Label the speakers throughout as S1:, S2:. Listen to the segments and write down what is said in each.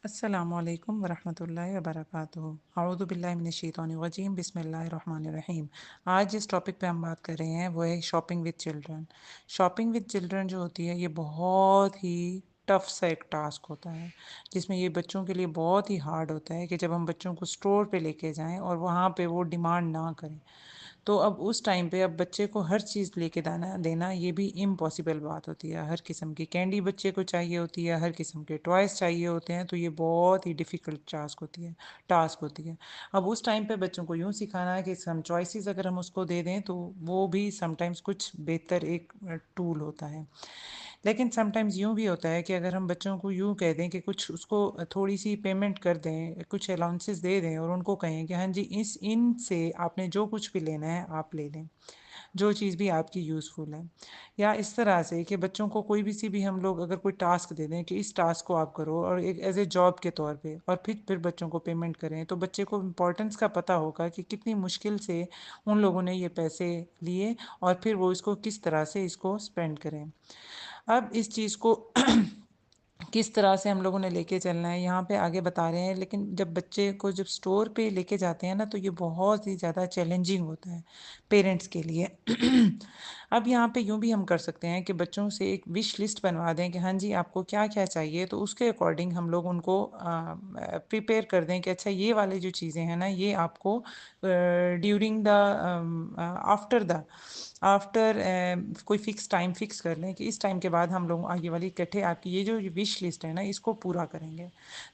S1: अस्सलामुअलैकुम वरहमतुल्लाहि वबरकातुहू। अऊज़ु बिल्लाहि मिनश्शैतानिर्रजीम, बिस्मिल्लाहिर्रहमानिर्रहीम। आज जिस टॉपिक पे हम बात कर रहे हैं वो है shopping with children. Shopping with children जो होती है ये बहुत ही टफ सा एक टास्क होता है, जिसमें ये बच्चों के लिए बहुत ही हार्ड होता है कि जब हम बच्चों को स्टोर पे लेके जाएं और वहाँ पे वो डिमांड ना करें। तो अब उस टाइम पे अब बच्चे को हर चीज़ लेके दाना देना ये भी इम्पॉसिबल बात होती है। हर किस्म की कैंडी बच्चे को चाहिए होती है, हर किस्म के टॉयज़ चाहिए होते हैं, तो ये बहुत ही डिफ़िकल्ट टास्क होती है। अब उस टाइम पे बच्चों को यूँ सिखाना है कि सम चॉइसेस अगर हम उसको दे दें तो वो भी समटाइम्स कुछ बेहतर एक टूल होता है। लेकिन समटाइम्स यूँ भी होता है कि अगर हम बच्चों को यूँ कह दें कि कुछ उसको थोड़ी सी पेमेंट कर दें, कुछ अलाउंसेस दे दें और उनको कहें कि हाँ जी इस इनसे आपने जो कुछ भी लेना है आप ले लें, जो चीज़ भी आपकी यूज़फुल है। या इस तरह से कि बच्चों को कोई भी हम लोग अगर कोई टास्क दे दें कि इस टास्क को आप करो और एक एज ए जॉब के तौर पे, और फिर बच्चों को पेमेंट करें, तो बच्चे को इम्पोर्टेंस का पता होगा कि कितनी मुश्किल से उन लोगों ने ये पैसे लिए और फिर वो इसको किस तरह से इसको स्पेंड करें। अब इस चीज़ को किस तरह से हम लोगों ने लेके चलना है यहाँ पे आगे बता रहे हैं, लेकिन जब बच्चे को जब स्टोर पे लेके जाते हैं ना तो ये बहुत ही ज़्यादा चैलेंजिंग होता है पेरेंट्स के लिए। अब यहाँ पे यूँ भी हम कर सकते हैं कि बच्चों से एक विश लिस्ट बनवा दें कि हाँ जी आपको क्या क्या चाहिए, तो उसके अकॉर्डिंग हम लोग उनको प्रिपेयर कर दें कि अच्छा ये वाली जो चीज़ें हैं ना ये आपको during the after the after कोई फिक्स टाइम फिक्स कर लें कि इस टाइम के बाद हम लोग आगे वाली इकट्ठे आपकी ये जो विश लिस्ट है ना इसको पूरा करेंगे।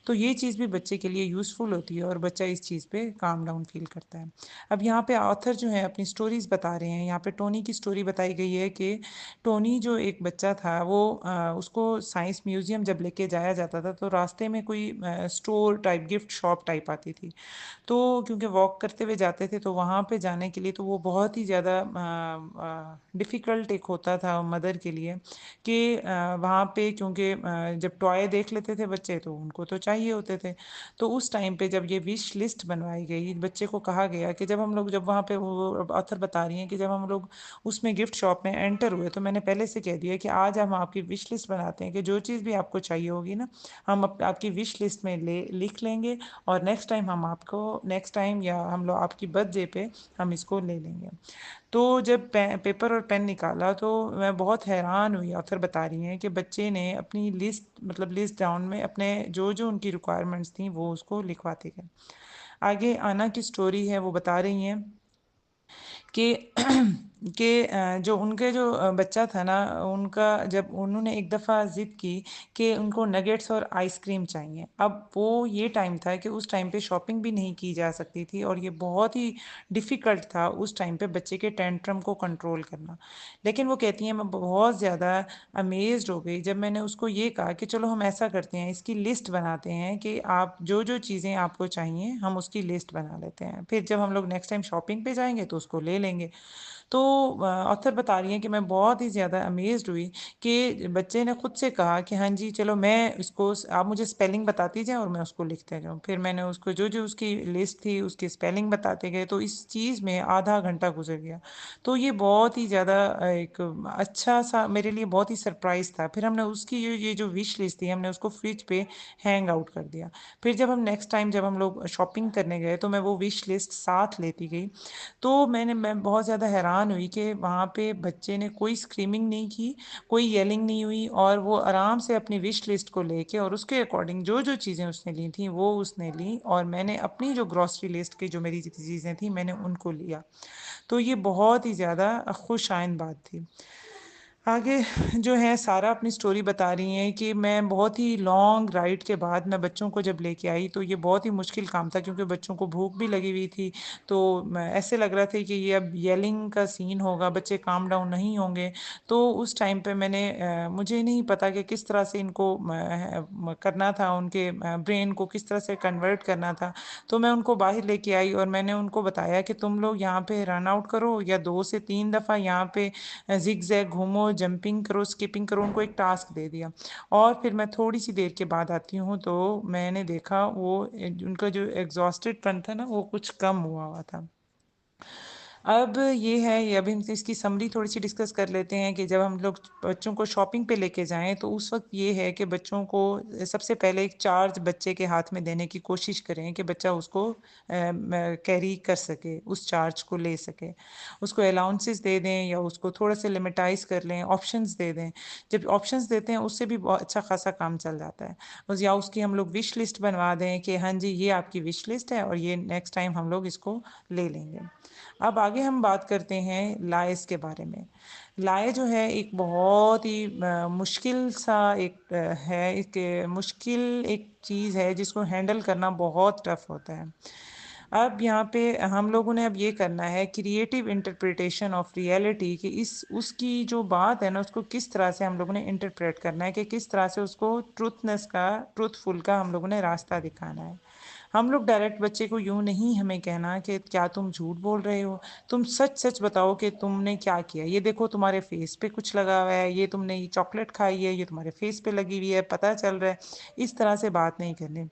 S1: तो ये चीज़ भी बच्चे के लिए यूज़फुल होती है और बच्चा इस चीज़ पे काम डाउन फील करता है। अब यहाँ पे ऑथर जो है अपनी स्टोरीज बता रहे हैं। यहाँ पे टोनी की स्टोरी बताई गई है कि टोनी जो एक बच्चा था वो उसको साइंस म्यूजियम जब लेके जाया जाता था तो रास्ते में कोई store type gift shop type आती थी। तो क्योंकि वॉक करते हुए जाते थे तो वहाँ पे जाने के लिए तो वो बहुत ही ज़्यादा डिफ़िकल्ट एक होता था मदर के लिए कि वहाँ पे क्योंकि जब टॉय देख लेते थे बच्चे तो उनको तो चाहिए होते थे। तो उस टाइम पे जब ये विश लिस्ट बनवाई गई बच्चे को कहा गया कि जब वहाँ पे वो ऑथर बता रही हैं कि जब हम लोग उसमें गिफ्ट शॉप में एंटर हुए तो मैंने पहले से कह दिया कि आज हम आपकी विश लिस्ट बनाते हैं कि जो चीज़ भी आपको चाहिए होगी ना हम आपकी विश लिस्ट में ले लिख लेंगे और नेक्स्ट टाइम या हम लोग आपकी बर्थडे पे हम इसको ले लेंगे। तो जब पेपर और पेन निकाला तो मैं बहुत हैरान हुई। ऑथर बता रही हैं कि बच्चे ने अपनी लिस्ट डाउन में अपने जो जो उनकी रिक्वायरमेंट्स थी वो उसको लिखवाते गए। आगे आना की स्टोरी है वो बता रही हैं कि जो उनके जो बच्चा था ना उनका जब उन्होंने एक दफ़ा ज़िद की कि उनको नगेट्स और आइसक्रीम चाहिए। अब वो ये टाइम था कि उस टाइम पे शॉपिंग भी नहीं की जा सकती थी और ये बहुत ही डिफ़िकल्ट था उस टाइम पे बच्चे के टेंट्रम को कंट्रोल करना। लेकिन वो कहती हैं मैं बहुत ज़्यादा अमेज़्ड हो गई जब मैंने उसको ये कहा कि चलो हम ऐसा करते हैं इसकी लिस्ट बनाते हैं कि आप जो जो चीज़ें आपको चाहिए हम उसकी लिस्ट बना लेते हैं, फिर जब हम लोग नेक्स्ट टाइम शॉपिंग पे जाएंगे तो उसको ले लेंगे। तो ऑथर बता रही हैं कि मैं बहुत ही ज़्यादा अमेज़्ड हुई कि बच्चे ने खुद से कहा कि हाँ जी चलो मैं इसको आप मुझे स्पेलिंग बताती जाएं और मैं उसको लिखते जाऊँ। फिर मैंने उसको जो जो उसकी लिस्ट थी उसकी स्पेलिंग बताते गए तो इस चीज़ में आधा घंटा गुजर गया। तो ये बहुत ही ज़्यादा एक अच्छा सा मेरे लिए बहुत ही सरप्राइज़ था। फिर हमने उसकी ये जो विश लिस्ट थी हमने उसको फ्रिज पे हैंग आउट कर दिया। फिर जब हम नेक्स्ट टाइम जब हम लोग शॉपिंग करने गए तो मैं वो विश लिस्ट साथ लेती गई। तो मैं बहुत ज़्यादा हैरान हुई कि वहाँ पे बच्चे ने कोई स्क्रीमिंग नहीं की, कोई येलिंग नहीं हुई और वो आराम से अपनी विश लिस्ट को लेके और उसके अकॉर्डिंग जो जो चीज़ें उसने ली थी वो उसने ली और मैंने अपनी जो ग्रॉसरी लिस्ट की जो मेरी चीज़ें थी मैंने उनको लिया। तो ये बहुत ही ज़्यादा खुश आइन बात थी। आगे जो है सारा अपनी स्टोरी बता रही हैं कि मैं बहुत ही लॉन्ग राइड के बाद मैं बच्चों को जब लेके आई तो ये बहुत ही मुश्किल काम था क्योंकि बच्चों को भूख भी लगी हुई थी। तो ऐसे लग रहा था कि ये अब येलिंग का सीन होगा, बच्चे काम डाउन नहीं होंगे। तो उस टाइम पे मुझे नहीं पता कि किस तरह से इनको करना था, उनके ब्रेन को किस तरह से कन्वर्ट करना था। तो मैं उनको बाहर लेके आई और मैंने उनको बताया कि तुम लोग यहाँ पे रन आउट करो या 2 से 3 दफ़ा यहाँ पे जिग जैग घूमो, जंपिंग करो, स्किपिंग करो, उनको एक टास्क दे दिया। और फिर मैं थोड़ी सी देर के बाद आती हूँ तो मैंने देखा वो उनका जो एग्जॉस्टेड पन था ना वो कुछ कम हुआ हुआ था। अब ये है, ये अभी हम इसकी समरी थोड़ी सी डिस्कस कर लेते हैं कि जब हम लोग बच्चों को शॉपिंग पे लेके जाएं तो उस वक्त ये है कि बच्चों को सबसे पहले एक चार्ज बच्चे के हाथ में देने की कोशिश करें कि बच्चा उसको कैरी कर सके, उस चार्ज को ले सके। उसको अलाउंसेस दे दें या उसको थोड़ा सा लिमिटाइज कर लें, ऑप्शंस दे दें। जब ऑप्शंस देते हैं उससे भी बहुत अच्छा खासा काम चल जाता है। या उसकी हम लोग विश लिस्ट बनवा दें कि हाँ जी ये आपकी विश लिस्ट है और ये नेक्स्ट टाइम हम लोग इसको ले लेंगे। अब आगे हम बात करते हैं लाइस के बारे में। लाए जो है एक बहुत ही मुश्किल सा एक है, एक मुश्किल एक चीज़ है जिसको हैंडल करना बहुत टफ होता है। अब यहाँ पे हम लोगों ने अब ये करना है क्रिएटिव इंटरप्रिटेशन ऑफ रियलिटी, कि इस उसकी जो बात है ना उसको किस तरह से हम लोगों ने इंटरप्रेट करना है, कि किस तरह से उसको ट्रूथफुल का हम लोगों ने रास्ता दिखाना है। हम लोग डायरेक्ट बच्चे को यूं नहीं हमें कहना कि क्या तुम झूठ बोल रहे हो, तुम सच सच बताओ कि तुमने क्या किया। ये देखो तुम्हारे फेस पे कुछ लगा हुआ है, ये तुमने ये चॉकलेट खाई है, ये तुम्हारे फेस पे लगी हुई है, पता चल रहा है। इस तरह से बात नहीं करनी,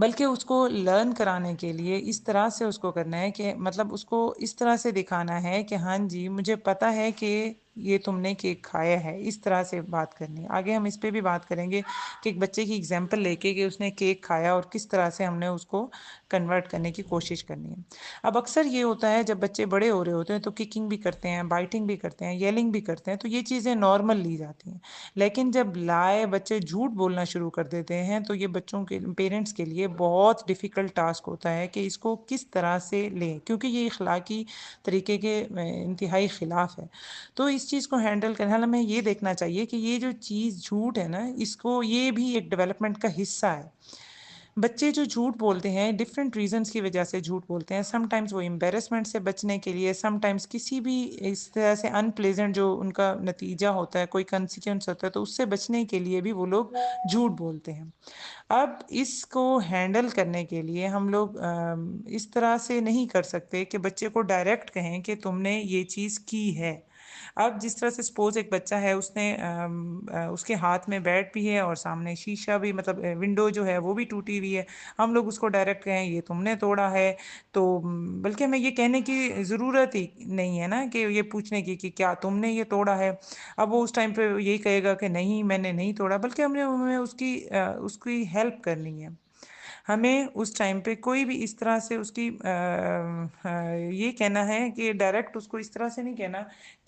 S1: बल्कि उसको लर्न कराने के लिए इस तरह से उसको करना है कि मतलब उसको इस तरह से दिखाना है कि हाँ जी मुझे पता है कि ये तुमने केक खाया है। इस तरह से बात करनी है। आगे हम इस पे भी बात करेंगे कि एक बच्चे की एग्जांपल लेके कि उसने केक खाया और किस तरह से हमने उसको कन्वर्ट करने की कोशिश करनी है। अब अक्सर ये होता है जब बच्चे बड़े हो रहे होते हैं तो किकिंग भी करते हैं, बाइटिंग भी करते हैं, येलिंग भी करते हैं, तो ये चीज़ें नॉर्मल ली जाती हैं। लेकिन जब लाए बच्चे झूठ बोलना शुरू कर देते हैं तो ये बच्चों के पेरेंट्स के लिए बहुत डिफ़िकल्ट टास्क होता है कि इसको किस तरह से लें, क्योंकि ये इखलाकी तरीके के इंतहाई ख़िलाफ़ है। तो इस चीज़ को हैंडल करना, हमें ये देखना चाहिए कि ये जो चीज़ झूठ है ना, इसको ये भी एक डेवलपमेंट का हिस्सा है। बच्चे जो झूठ बोलते हैं डिफरेंट रीजंस की वजह से झूठ बोलते हैं। समटाइम्स वो एम्बेरसमेंट से बचने के लिए, समटाइम्स किसी भी इस तरह से अनप्लेजेंट जो उनका नतीजा होता है, कोई कंसिक्वेंस होता है, तो उससे बचने के लिए भी वो लोग झूठ बोलते हैं। अब इसको हैंडल करने के लिए हम लोग इस तरह से नहीं कर सकते कि बच्चे को डायरेक्ट कहें कि तुमने ये चीज़ की है। अब जिस तरह से सपोज एक बच्चा है, उसने उसके हाथ में बैट भी है और सामने शीशा भी, मतलब विंडो जो है वो भी टूटी हुई है। हम लोग उसको डायरेक्ट कहें ये तुमने तोड़ा है, तो बल्कि हमें ये कहने की ज़रूरत ही नहीं है ना, कि ये पूछने की कि क्या तुमने ये तोड़ा है। अब वो उस टाइम पे यही कहेगा कि नहीं मैंने नहीं तोड़ा, बल्कि हमने हमें उसकी हेल्प करनी है। हमें उस टाइम पे कोई भी इस तरह से उसकी ये कहना है कि डायरेक्ट उसको इस तरह से नहीं कहना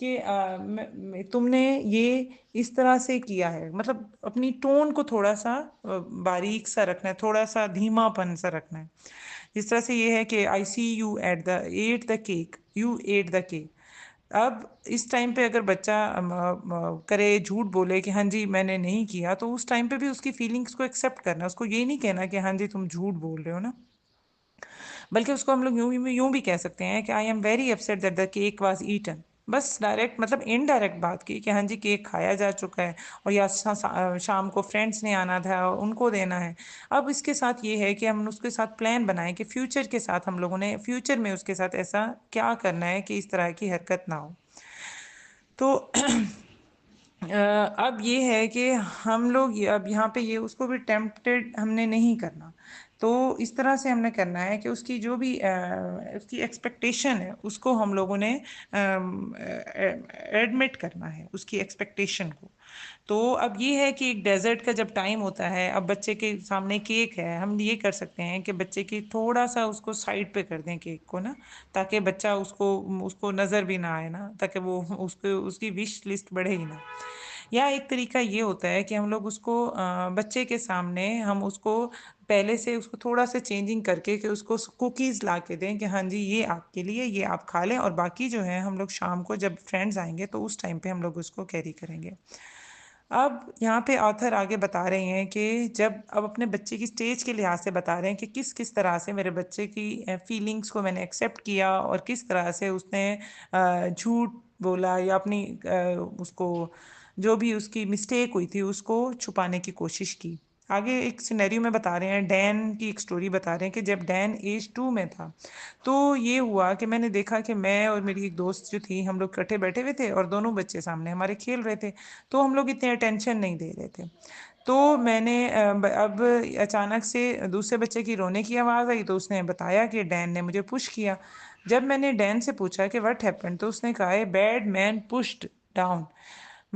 S1: कि तुमने ये इस तरह से किया है। मतलब अपनी टोन को थोड़ा सा बारीक सा रखना है, थोड़ा सा धीमापन सा रखना है। जिस तरह से ये है कि I see you ate the cake, you ate the cake. अब इस टाइम पे अगर बच्चा करे, झूठ बोले कि हाँ जी मैंने नहीं किया, तो उस टाइम पे भी उसकी फीलिंग्स को एक्सेप्ट करना, उसको ये नहीं कहना कि हाँ जी तुम झूठ बोल रहे हो ना, बल्कि उसको हम लोग यूं भी कह सकते हैं कि I am very upset that the cake was eaten. बस डायरेक्ट मतलब इनडायरेक्ट बात की कि हाँ जी केक खाया जा चुका है, और या शाम को फ्रेंड्स ने आना था और उनको देना है। अब इसके साथ ये है कि हम उसके साथ प्लान बनाएं कि फ्यूचर के साथ हम लोगों ने फ्यूचर में उसके साथ ऐसा क्या करना है कि इस तरह की हरकत ना हो। तो अब ये है कि हम लोग अब यहाँ पे ये उसको भी टेम्पटेड हमने नहीं करना। तो इस तरह से हमने करना है कि उसकी जो भी उसकी एक्सपेक्टेशन है उसको हम लोगों ने एडमिट करना है, उसकी एक्सपेक्टेशन को। तो अब ये है कि एक डेजर्ट का जब टाइम होता है, अब बच्चे के सामने केक है, हम ये कर सकते हैं कि बच्चे की थोड़ा सा उसको साइड पे कर दें केक को ना, ताकि बच्चा उसको उसको नज़र भी ना आए ना, ताकि वो उसको उसकी विश लिस्ट बढ़े ही ना। या एक तरीका ये होता है कि हम लोग उसको बच्चे के सामने हम उसको पहले से उसको थोड़ा सा चेंजिंग करके कि उसको कुकीज़ ला के दें कि हाँ जी ये आपके लिए, ये आप खा लें, और बाकी जो है हम लोग शाम को जब फ्रेंड्स आएंगे तो उस टाइम पे हम लोग उसको कैरी करेंगे। अब यहाँ पे ऑथर आगे बता रहे हैं कि जब अब अपने बच्चे की स्टेज के लिहाज से बता रहे हैं कि किस किस तरह से मेरे बच्चे की फीलिंग्स को मैंने एक्सेप्ट किया और किस तरह से उसने झूठ बोला या अपनी उसको जो भी उसकी मिस्टेक हुई थी उसको छुपाने की कोशिश की। आगे एक सिनेरियो में बता रहे हैं, डैन की एक स्टोरी बता रहे हैं कि जब डैन एज 2 में था तो ये हुआ कि मैंने देखा कि मैं और मेरी एक दोस्त जो थी, हम लोग इकट्ठे बैठे हुए थे और दोनों बच्चे सामने हमारे खेल रहे थे। तो हम लोग इतने अटेंशन नहीं दे रहे थे। तो मैंने अब अचानक से दूसरे बच्चे की रोने की आवाज़ आई, तो उसने बताया कि डैन ने मुझे पुश किया। जब मैंने डैन से पूछा कि व्हाट हैपेंड, तो उसने कहा है बैड मैन पुश्ड डाउन,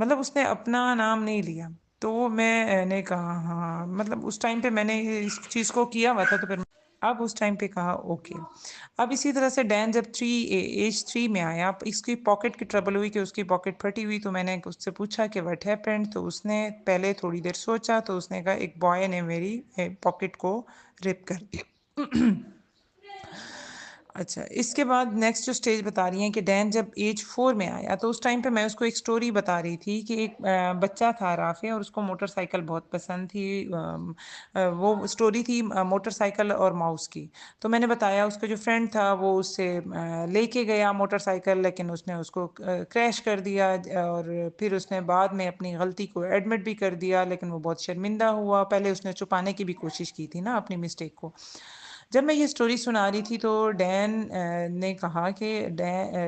S1: मतलब उसने अपना नाम नहीं लिया। तो मैंने कहा हाँ, मतलब उस टाइम पे मैंने इस चीज़ को किया हुआ था, तो फिर अब उस टाइम पे कहा ओके। अब इसी तरह से डैन जब एज 3 में आया, इसकी पॉकेट की ट्रबल हुई कि उसकी पॉकेट फटी हुई, तो मैंने उससे पूछा कि व्हाट हैपेंड, तो उसने पहले थोड़ी देर सोचा, तो उसने कहा एक बॉय ने मेरी पॉकेट को रिप कर दिया। अच्छा, इसके बाद नेक्स्ट जो स्टेज बता रही हैं कि डैन जब एज 4 में आया, तो उस टाइम पे मैं उसको एक स्टोरी बता रही थी कि एक बच्चा था राफे, और उसको मोटरसाइकिल बहुत पसंद थी। वो स्टोरी थी मोटरसाइकिल और माउस की। तो मैंने बताया उसका जो फ्रेंड था वो उससे लेके गया मोटरसाइकिल, लेकिन उसने उसको क्रैश कर दिया, और फिर उसने बाद में अपनी गलती को एडमिट भी कर दिया, लेकिन वो बहुत शर्मिंदा हुआ। पहले उसने छुपाने की भी कोशिश की थी ना अपनी मिस्टेक को। जब मैं ये स्टोरी सुना रही थी, तो डैन ने कहा कि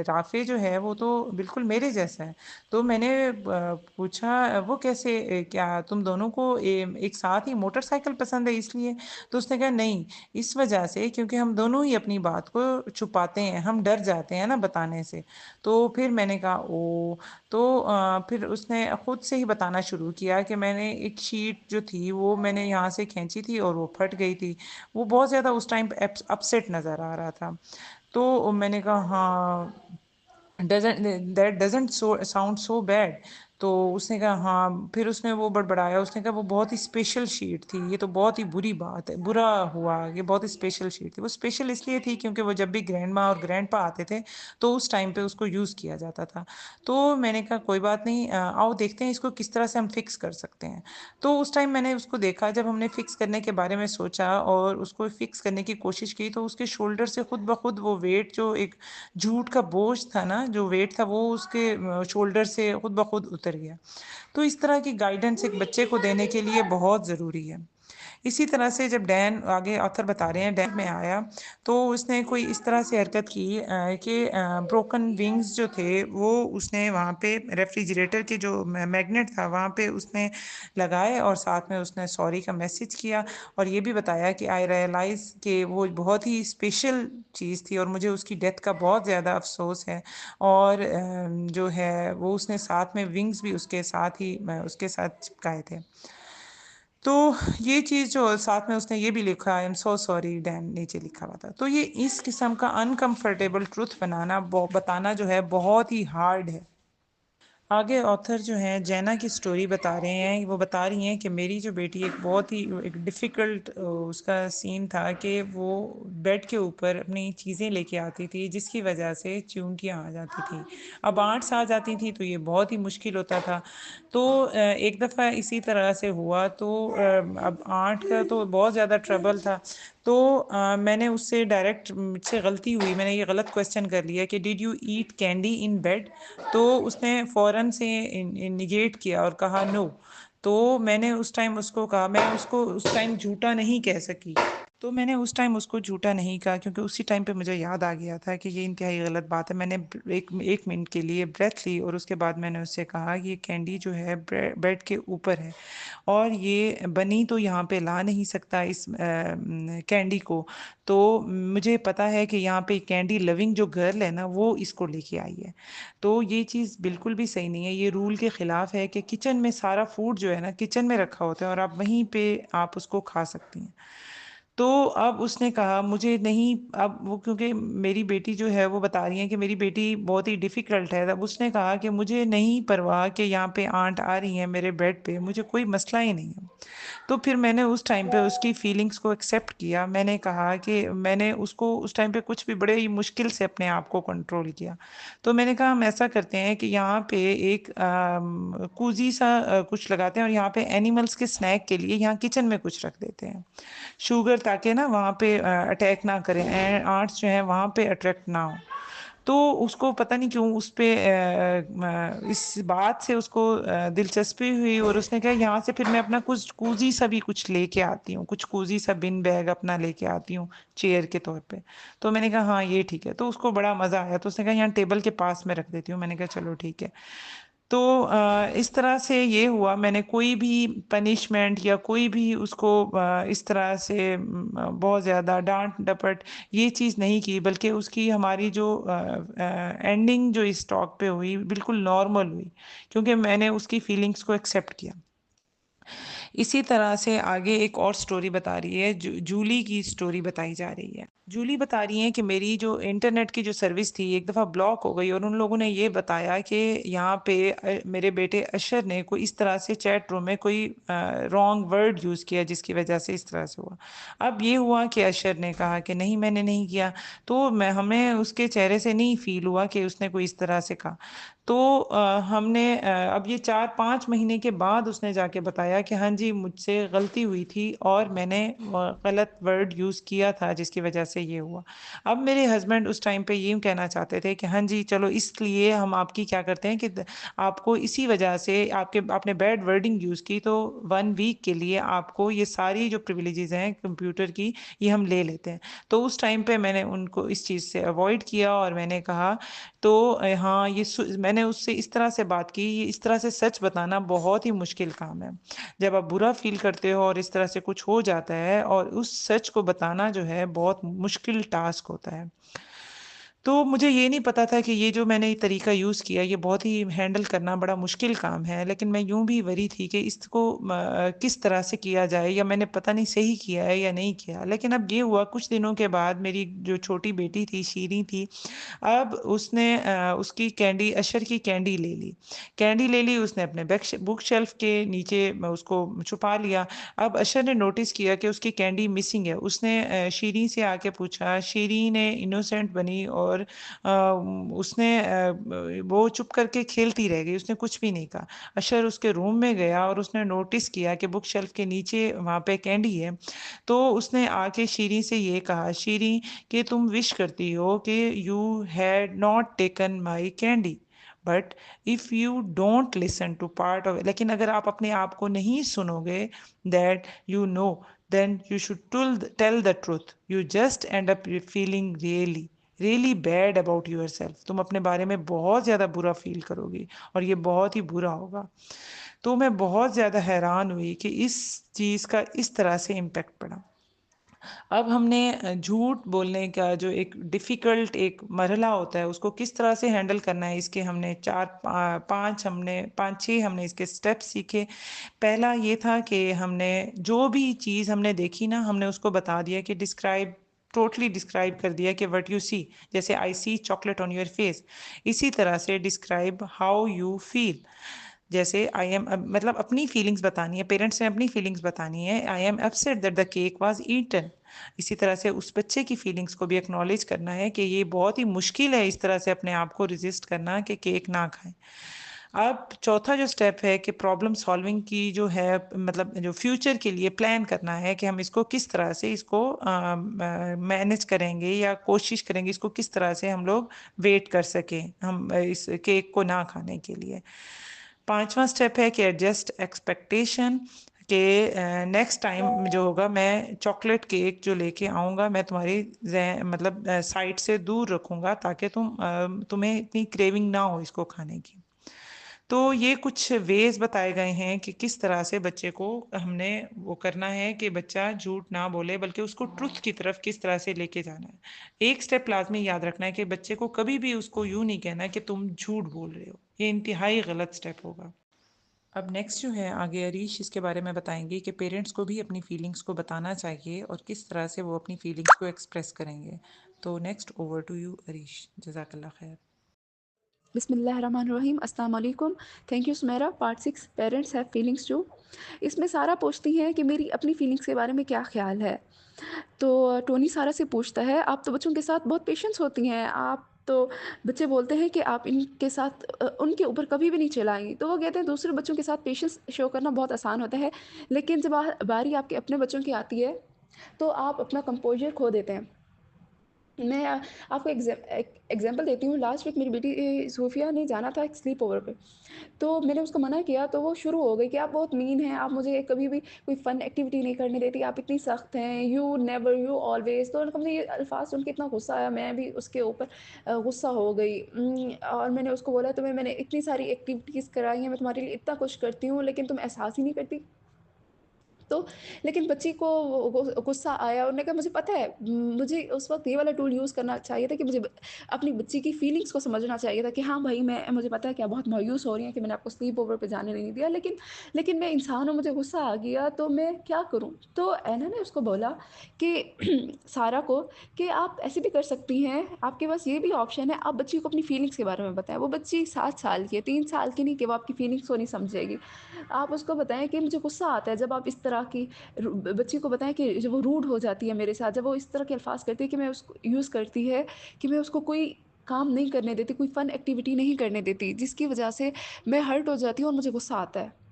S1: राफे जो है वो तो बिल्कुल मेरे जैसा है। तो मैंने पूछा वो कैसे, क्या तुम दोनों को एक साथ ही मोटरसाइकिल पसंद है इसलिए? तो उसने कहा नहीं, इस वजह से क्योंकि हम दोनों ही अपनी बात को छुपाते हैं, हम डर जाते हैं ना बताने से। तो फिर मैंने कहा ओ। तो फिर उसने खुद से ही बताना शुरू किया कि मैंने एक शीट जो थी वो मैंने यहाँ से खींची थी और वो फट गई थी। वो बहुत ज़्यादा उस टाइम पे अपसेट नज़र आ रहा था। तो मैंने कहा हाँ, डजेंट साउंड सो बैड। तो उसने कहा हाँ, फिर उसने वो बड़बड़ाया, उसने कहा वो बहुत ही स्पेशल शीट थी, ये तो बहुत ही बुरी बात है, बुरा हुआ, ये बहुत ही स्पेशल शीट थी। वो स्पेशल इसलिए थी क्योंकि वो जब भी ग्रैंड माँ और ग्रैंड पा आते थे तो उस टाइम पे उसको यूज़ किया जाता था। तो मैंने कहा कोई बात नहीं, आओ देखते हैं इसको किस तरह से हम फिक्स कर सकते हैं। तो उस टाइम मैंने उसको देखा, जब हमने फिक्स करने के बारे में सोचा और उसको फिक्स करने की कोशिश की, तो उसके शोल्डर से खुद ब खुद वो वेट, जो एक झूठ का बोझ था ना, जो वेट था वो उसके शोल्डर से खुद ब खुद उतर गया। तो इस तरह की गाइडेंस एक बच्चे को देने के लिए बहुत ज़रूरी है। इसी तरह से जब डैन, आगे ऑथर बता रहे हैं, डैन में आया तो उसने कोई इस तरह से हरकत की कि ब्रोकन विंग्स जो थे वो उसने वहाँ पे रेफ्रिजरेटर के जो मैग्नेट था वहाँ पे उसने लगाए, और साथ में उसने सॉरी का मैसेज किया, और ये भी बताया कि आई रियलाइज़ कि वो बहुत ही स्पेशल चीज़ थी और मुझे उसकी डेथ का बहुत ज़्यादा अफसोस है। और जो है वो उसने साथ में विंग्स भी उसके साथ ही उसके साथ चिपकाए थे। तो ये चीज़ जो साथ में उसने ये भी लिखा, I am so sorry Dan, नीचे लिखा हुआ था। तो ये इस किस्म का अनकंफर्टेबल ट्रुथ बताना जो है बहुत ही हार्ड है। आगे ऑथर जो हैं जैना की स्टोरी बता रहे हैं। वो बता रही हैं कि मेरी जो बेटी एक बहुत ही एक डिफ़िकल्ट उसका सीन था कि वो बेड के ऊपर अपनी चीज़ें लेके आती थी, जिसकी वजह से चूंटियाँ आ जाती थी। अब आंट्स आ जाती थी तो ये बहुत ही मुश्किल होता था। तो एक दफ़ा इसी तरह से हुआ, तो अब आंट का तो बहुत ज़्यादा ट्रबल था। तो मैंने उससे डायरेक्ट, मुझसे गलती हुई, मैंने ये गलत क्वेश्चन कर लिया कि did you eat candy in bed? तो उसने फ़ौरन से निगेट किया और कहा नो। तो मैंने उस टाइम उसको कहा, मैं उसको उस टाइम झूठा नहीं कह सकी। तो मैंने उस टाइम उसको झूठा नहीं कहा क्योंकि उसी टाइम पे मुझे याद आ गया था कि ये इंतहाई गलत बात है। मैंने एक मिनट के लिए ब्रेथ ली और उसके बाद मैंने उससे कहा कि ये कैंडी जो है बेड के ऊपर है, और ये बनी तो यहाँ पे ला नहीं सकता इस कैंडी को। तो मुझे पता है कि यहाँ पे कैंडी लविंग जो गर्ल है ना वो इसको लेके आई है। तो ये चीज़ बिल्कुल भी सही नहीं है, ये रूल के ख़िलाफ़ है कि किचन में सारा फूड जो है ना किचन में रखा होता है और आप वहीं पे आप उसको खा सकती हैं। तो अब उसने कहा मुझे नहीं, अब वो क्योंकि मेरी बेटी जो है वो बता रही है कि मेरी बेटी बहुत ही डिफ़िकल्ट है। तब उसने कहा कि मुझे नहीं परवाह कि यहाँ पे आंट आ रही हैं मेरे बेड पे, मुझे कोई मसला ही नहीं है। तो फिर मैंने उस टाइम पे उसकी फीलिंग्स को एक्सेप्ट किया। मैंने कहा कि मैंने उसको उस टाइम पे कुछ भी बड़े ही मुश्किल से अपने आप को कंट्रोल किया। तो मैंने कहा हम ऐसा करते हैं कि यहाँ पे एक कूजी सा कुछ लगाते हैं और यहाँ पे एनिमल्स के स्नैक के लिए यहाँ किचन में कुछ रख देते हैं, शुगर, ताकि ना वहाँ पे अटैक ना करें, एंड आर्ट्स जो है वहाँ पे अट्रैक्ट ना हो। तो उसको पता नहीं क्यों उस पे इस बात से उसको दिलचस्पी हुई और उसने कहा यहाँ से फिर मैं अपना कुछ कूजी सा भी कुछ लेके आती हूँ, कुछ कूजी सा बिन बैग अपना लेके आती हूँ चेयर के तौर पे। तो मैंने कहा हाँ ये ठीक है। तो उसको बड़ा मज़ा आया, तो उसने कहा यहाँ टेबल के पास में रख देती हूँ। मैंने कहा चलो ठीक है। तो इस तरह से ये हुआ, मैंने कोई भी पनिशमेंट या कोई भी उसको इस तरह से बहुत ज़्यादा डांट डपट ये चीज़ नहीं की, बल्कि उसकी हमारी जो एंडिंग जो इस टॉक पे हुई बिल्कुल नॉर्मल हुई, क्योंकि मैंने उसकी फीलिंग्स को एक्सेप्ट किया। इसी तरह से आगे एक और स्टोरी बता रही है, जूली की स्टोरी बताई जा रही है। जूली बता रही है कि मेरी जो इंटरनेट की जो सर्विस थी एक दफ़ा ब्लॉक हो गई, और उन लोगों ने ये बताया कि यहाँ पे मेरे बेटे अशर ने कोई इस तरह से चैट रूम में कोई रॉन्ग वर्ड यूज़ किया, जिसकी वजह से इस तरह से हुआ। अब ये हुआ कि अशर ने कहा कि नहीं मैंने नहीं किया, तो मैं हमें उसके चेहरे से नहीं फील हुआ कि उसने कोई इस तरह से कहा। तो हमने अब ये 4-5 महीने के बाद उसने जाके बताया कि हाँ जी मुझसे गलती हुई थी और मैंने गलत वर्ड यूज़ किया था, जिसकी वजह से ये हुआ। अब मेरे हस्बैंड उस टाइम पे ये कहना चाहते थे कि हाँ जी चलो इसलिए हम आपकी क्या करते हैं कि आपको इसी वजह से आपने बैड वर्डिंग यूज़ की, तो 1 वीक के लिए आपको ये सारी जो प्रिविलेजेस हैं कंप्यूटर की ये हम ले लेते हैं। तो उस टाइम पे मैंने उनको इस चीज़ से अवॉइड किया और मैंने कहा तो हाँ मैंने उससे इस तरह से बात की, ये इस तरह से सच बताना बहुत ही मुश्किल काम है। जब आप बुरा फील करते हो और इस तरह से कुछ हो जाता है, और उस सच को बताना जो है बहुत मुश्किल टास्क होता है। तो मुझे ये नहीं पता था कि ये जो मैंने ये तरीका यूज़ किया ये बहुत ही हैंडल करना बड़ा मुश्किल काम है, लेकिन मैं यूं भी वरी थी कि इसको किस तरह से किया जाए, या मैंने पता नहीं सही किया है या नहीं किया। लेकिन अब ये हुआ कुछ दिनों के बाद, मेरी जो छोटी बेटी थी शीरी थी, अब उसने उसकी कैंडी, अशर की कैंडी ले ली। कैंडी ले ली उसने अपने बुक शेल्फ के नीचे उसको छुपा लिया। अब अशर ने नोटिस किया कि उसकी कैंडी मिसिंग है। उसने शीरी से आके पूछा, शीरी ने इनोसेंट बनी और उसने वो चुप करके खेलती रह गई, उसने कुछ भी नहीं कहा। अशर उसके रूम में गया और उसने नोटिस किया कि बुक शेल्फ के नीचे वहाँ पे कैंडी है। तो उसने आके शीरी से ये कहा, शीरी कि तुम विश करती हो कि you had not taken my candy, but if you don't listen to part of, लेकिन अगर आप अपने आप को नहीं सुनोगे, that you know, then you should tell the truth, you just end up feeling really bad about yourself. तुम अपने बारे में बहुत ज़्यादा बुरा फील करोगी और ये बहुत ही बुरा होगा। तो मैं बहुत ज़्यादा हैरान हुई कि इस चीज़ का इस तरह से इम्पेक्ट पड़ा। अब हमने झूठ बोलने का जो एक डिफ़िकल्ट एक मरहला होता है उसको किस तरह से हैंडल करना है, इसके हमने 5-6 हमने इसके स्टेप्स सीखे। पहला ये था कि हमने जो भी चीज़ हमने देखी ना, हमने उसको बता दिया कि टोटली डिस्क्राइब कर दिया कि व्हाट यू सी। जैसे आई सी चॉकलेट ऑन योर फेस, इसी तरह से डिस्क्राइब हाउ यू फील। जैसे आई एम, मतलब अपनी फीलिंग्स बतानी है, पेरेंट्स ने अपनी फीलिंग्स बतानी है। I am upset that the cake was eaten. इसी तरह से उस बच्चे की फीलिंग्स को भी एक्नॉलेज करना है कि ये बहुत ही मुश्किल है इस तरह से अपने आप को रेजिस्ट करना कि केक ना खाएं। अब चौथा जो स्टेप है कि प्रॉब्लम सॉल्विंग की जो है, मतलब जो फ्यूचर के लिए प्लान करना है कि हम इसको किस तरह से इसको मैनेज करेंगे या कोशिश करेंगे, इसको किस तरह से हम लोग वेट कर सकें हम इस केक को ना खाने के लिए। पांचवा स्टेप है कि एडजस्ट एक्सपेक्टेशन, कि नेक्स्ट टाइम जो होगा मैं चॉकलेट केक जो लेके आऊँगा मैं तुम्हारी मतलब साइड से दूर रखूँगा, ताकि तुम्हें इतनी क्रेविंग ना हो इसको खाने की। तो ये कुछ वेज बताए गए हैं कि किस तरह से बच्चे को हमने वो करना है कि बच्चा झूठ ना बोले, बल्कि उसको ट्रुथ की तरफ किस तरह से लेके जाना है। एक स्टेप लाजमी याद रखना है कि बच्चे को कभी भी उसको यूं नहीं कहना कि तुम झूठ बोल रहे हो, ये इंतहाई गलत स्टेप होगा। अब नेक्स्ट जो है आगे अरीश इसके बारे में बताएंगे कि पेरेंट्स को भी अपनी फीलिंग्स को बताना चाहिए और किस तरह से वो अपनी फीलिंग्स को एक्सप्रेस करेंगे। तो next over to you Arish, जजाकल्ला खैर।
S2: बिस्मिल्लाहिर्रहमानिर्रहीम, अस्सलाम वालेकुम। Thank you Sumera. Part 6, parents have feelings too. इसमें सारा पूछती हैं कि मेरी अपनी फीलिंग्स के बारे में क्या ख़्याल है। तो टोनी सारा से पूछता है, आप तो बच्चों के साथ बहुत पेशेंस होती हैं, आप तो, बच्चे बोलते हैं कि आप इनके साथ उनके ऊपर कभी भी नहीं चिल्लाएंगी। तो वो कहते हैं दूसरे बच्चों के साथ पेशेंस शो करना बहुत आसान होता है, लेकिन जब बारी आपके अपने बच्चों की आती है तो आप अपना कंपोजर खो देते हैं। मैं आपको एग्ज़ाम्पल देती हूँ। लास्ट वीक मेरी बेटी सोफ़िया ने जाना था एक स्लीप ओवर पे। तो मैंने उसको मना किया तो वो शुरू हो गई कि आप बहुत मीन हैं, आप मुझे कभी भी कोई फ़न एक्टिविटी नहीं करने देती, आप इतनी सख्त हैं, यू नेवर, यू ऑलवेज़। तो उनको मुझे ये अल्फ़ाज़ सुन के इतना गुस्सा आया, मैं भी उसके ऊपर गुस्सा हो गई। और मैंने उसको बोला, तुम्हें मैंने इतनी सारी एक्टिविटीज़ कराई हैं, मैं तुम्हारे लिए इतना कुछ करती हूँ, लेकिन तुम एहसास ही नहीं करती। तो लेकिन बच्ची को गुस्सा आया, उन्होंने कहा मुझे पता है, मुझे उस वक़्त ये वाला टूल यूज़ करना चाहिए था कि मुझे अपनी बच्ची की फीलिंग्स को समझना चाहिए था कि हाँ भाई, मैं मुझे पता है कि आप बहुत मायूस हो रही हैं कि मैंने आपको स्लीप ओवर पे जाने नहीं दिया, लेकिन मैं इंसान हूँ, मुझे गुस्सा आ गया तो मैं क्या करूँ? तो ऐना ने उसको बोला कि सारा को कि आप ऐसे भी कर सकती हैं, आपके पास ये भी ऑप्शन है, आप बच्ची को अपनी फीलिंग्स के बारे में बताएँ। वो बच्ची 7 साल की है, 3 साल की नहीं कि वो आपकी फीलिंग्स को नहीं समझेगी। आप उसको बताएँ कि मुझे गुस्सा आता है जब आप इस तरह की बच्ची को बताएँ कि जब वो रूड हो जाती है मेरे साथ, जब वो इस तरह के अल्फ़ाज़ करती है कि मैं उसको यूज़ करती है कि मैं उसको कोई काम नहीं करने देती, कोई फ़न एक्टिविटी नहीं करने देती, जिसकी वज़ह से मैं हर्ट हो जाती हूँ और मुझे गुस्सा आता है।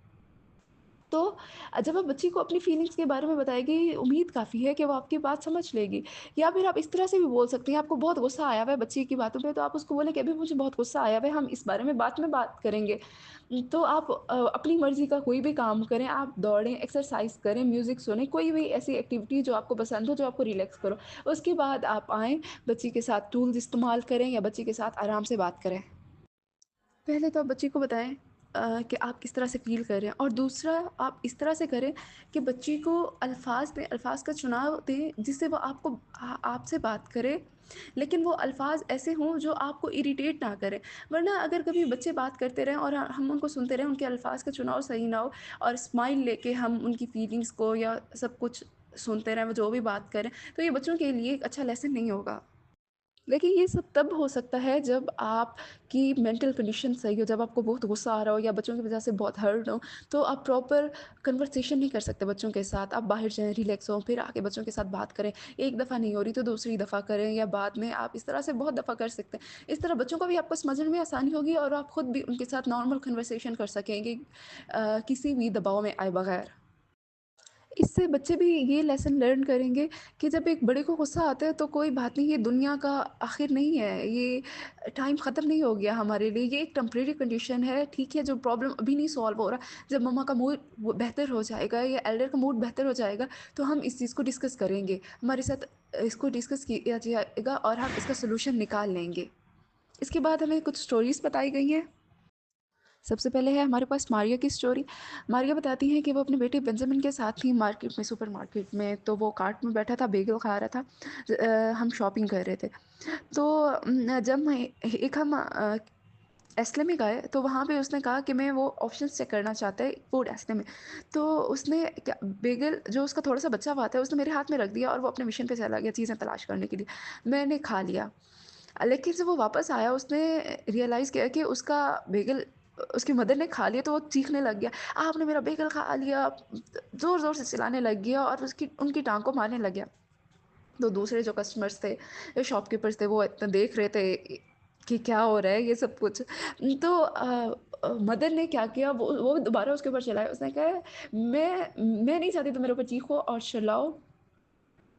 S2: तो जब आप बच्ची को अपनी फीलिंग्स के बारे में बताएँगी, उम्मीद काफ़ी है कि वो आपकी बात समझ लेगी। या फिर आप इस तरह से भी बोल सकती हैं, आपको बहुत गुस्सा आया हुआ है बच्ची की बातों पे, तो आप उसको बोलें कि अभी मुझे बहुत गुस्सा आया हुआ है, हम इस बारे में बाद में बात करेंगे। तो आप अपनी मर्ज़ी का कोई भी काम करें, आप दौड़ें, एक्सरसाइज़ करें, म्यूज़िक सुनें, कोई भी ऐसी एक्टिविटी जो आपको पसंद हो, जो आपको रिलैक्स करो। उसके बाद आप आएँ, बच्ची के साथ टूल्स इस्तेमाल करें या बच्ची के साथ आराम से बात करें। पहले तो आप बच्ची को बताएँ कि आप किस तरह से फ़ील कर रहे हैं, और दूसरा आप इस तरह से करें कि बच्ची को अल्फ़ाज़ का चुनाव दें जिससे वो आपसे बात करे, लेकिन वो अल्फ़ाज़ ऐसे हों जो आपको इरिटेट ना करें। वरना अगर कभी बच्चे बात करते रहें और हम उनको सुनते रहें, उनके अल्फ़ाज़ का चुनाव सही ना हो और स्माइल लेके हम उनकी फ़ीलिंग्स को या सब कुछ सुनते रहें, वो जो भी बात करें, तो ये बच्चों के लिए एक अच्छा लेसन नहीं होगा। देखिए, ये सब तब हो सकता है जब आपकी मेंटल कंडीशन सही हो, जब आपको बहुत गुस्सा आ रहा हो या बच्चों की वज़ह से बहुत हर्ट हो, तो आप प्रॉपर कन्वर्सेशन नहीं कर सकते बच्चों के साथ। आप बाहर जाएँ, रिलैक्स हों, फिर आके बच्चों के साथ बात करें। एक दफ़ा नहीं हो रही तो दूसरी दफ़ा करें, या बाद में आप इस तरह से बहुत दफ़ा कर सकते हैं। इस तरह बच्चों को भी आपको समझने में आसानी होगी और आप खुद भी उनके साथ नॉर्मल कन्वर्सेशन कर सकेंगे किसी भी दबाव में आए बगैर। इससे बच्चे भी ये लेसन लर्न करेंगे कि जब एक बड़े को गुस्सा आता है तो कोई बात नहीं, ये दुनिया का आखिर नहीं है, ये टाइम ख़त्म नहीं हो गया हमारे लिए, ये एक टेम्परेरी कंडीशन है, ठीक है? जो प्रॉब्लम अभी नहीं सॉल्व हो रहा, जब मम्मा का मूड वो बेहतर हो जाएगा या एल्डर का मूड बेहतर हो जाएगा, तो हम इस चीज़ को डिस्कस करेंगे, हमारे साथ इसको डिस्कस किया जाएगा और हम इसका सोल्यूशन निकाल लेंगे। इसके बाद हमें कुछ स्टोरीज़ बताई गई हैं। सबसे पहले है हमारे पास मारिया की स्टोरी। मारिया बताती हैं कि वो अपने बेटे बेंजामिन के साथ थी मार्केट में, सुपरमार्केट में, तो वो कार्ट में बैठा था, बेगल खा रहा था। हम शॉपिंग कर रहे थे। तो जब मैं एक हम एस्ले में गए तो वहाँ पे उसने कहा कि मैं वो ऑप्शंस चेक करना चाहता है फूड एस्ले में। तो उसने क्या बेगल जो उसका थोड़ा-सा बचा हुआ था, उसने मेरे हाथ में रख दिया और वो अपने मिशन पे चला गया चीज़ें तलाश करने के लिए। मैंने खा लिया। लेकिन जब वो वापस आया उसने रियलाइज़ किया कि उसका बेगल उसकी मदर ने खा लिया, तो वो चीखने लग गया, आपने मेरा बेगल खा लिया, ज़ोर-ज़ोर से चिल्लाने लग गया और उसकी उनकी टाँग को मारने लग गया। तो दूसरे जो कस्टमर्स थे, जो शॉपकीपर्स थे, वो इतना देख रहे थे कि क्या हो रहा है ये सब कुछ। तो मदर ने क्या किया, वो दोबारा उसके ऊपर चिल्लाए, उसने कहा मैं नहीं चाहती तुम मेरे ऊपर चीखो और चिल्लाओ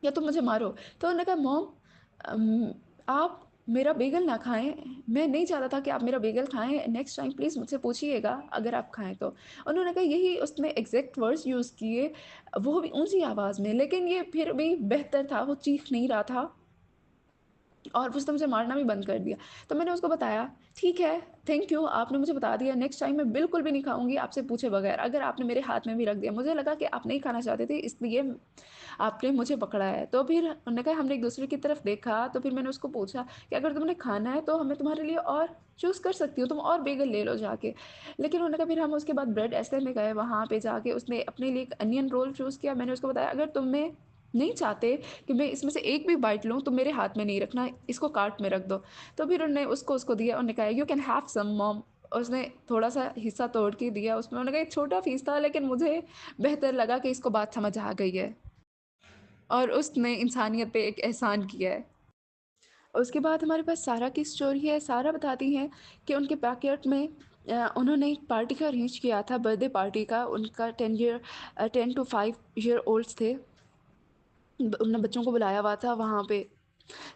S2: या तुम मुझे मारो। तो उन्होंने कहा मॉम, आप मेरा बेगल ना खाएँ, मैं नहीं चाहता था कि आप मेरा बेगल खाएँ, नेक्स्ट टाइम प्लीज़ मुझसे पूछिएगा अगर आप खाएँ तो। उन्होंने कहा यही उसने एग्ज़ैक्ट वर्ड्स यूज़ किए, वो भी ऊँची आवाज़ में, लेकिन ये फिर भी बेहतर था, वो चीख नहीं रहा था और उसने मुझे मारना भी बंद कर दिया। तो मैंने उसको बताया, "ठीक है, थैंक यू, आपने मुझे बता दिया, नेक्स्ट टाइम मैं बिल्कुल भी नहीं खाऊँगी आपसे पूछे बगैर, अगर आपने मेरे हाथ में भी रख दिया। मुझे लगा कि आप नहीं खाना चाहते थे इसलिए आपने मुझे पकड़ा है।" तो फिर उन्होंने कहा हमने एक-दूसरे की तरफ देखा, तो फिर मैंने उसको पूछा कि अगर तुमने खाना है तो मैं तुम्हारे लिए और चूज़ कर सकती हूँ, तुम और बेगल ले लो जाके। लेकिन उन्होंने कहा फिर हम उसके बाद ब्रेड एस्ले में गए, वहाँ पे जाके उसने अपने लिए एक अनियन रोल चूज़ किया। मैंने उसको बताया अगर तुम्हें नहीं चाहते कि मैं इसमें से एक भी बाइट लूँ, तो मेरे हाथ में नहीं रखना, इसको कार्ट में रख दो। तो फिर उन्होंने उसको दिया, उन्होंने कहा you can have some mom. उसने थोड़ा-सा हिस्सा तोड़ के दिया उसमें, उन्होंने कहा एक छोटा पीस था लेकिन मुझे बेहतर लगा कि इसको बात समझ आ गई है और उसने इंसानियत पे एक एहसान किया है। उसके बाद हमारे पास सारा की स्टोरी है। सारा बताती हैं कि उनके बैकयार्ड में उन्होंने एक पार्टी का अरेंज किया था, बर्थडे पार्टी का। उनका 10 टू 5 ईयर ओल्ड्स थे। उन्होंने बच्चों को बुलाया हुआ था वहाँ पे।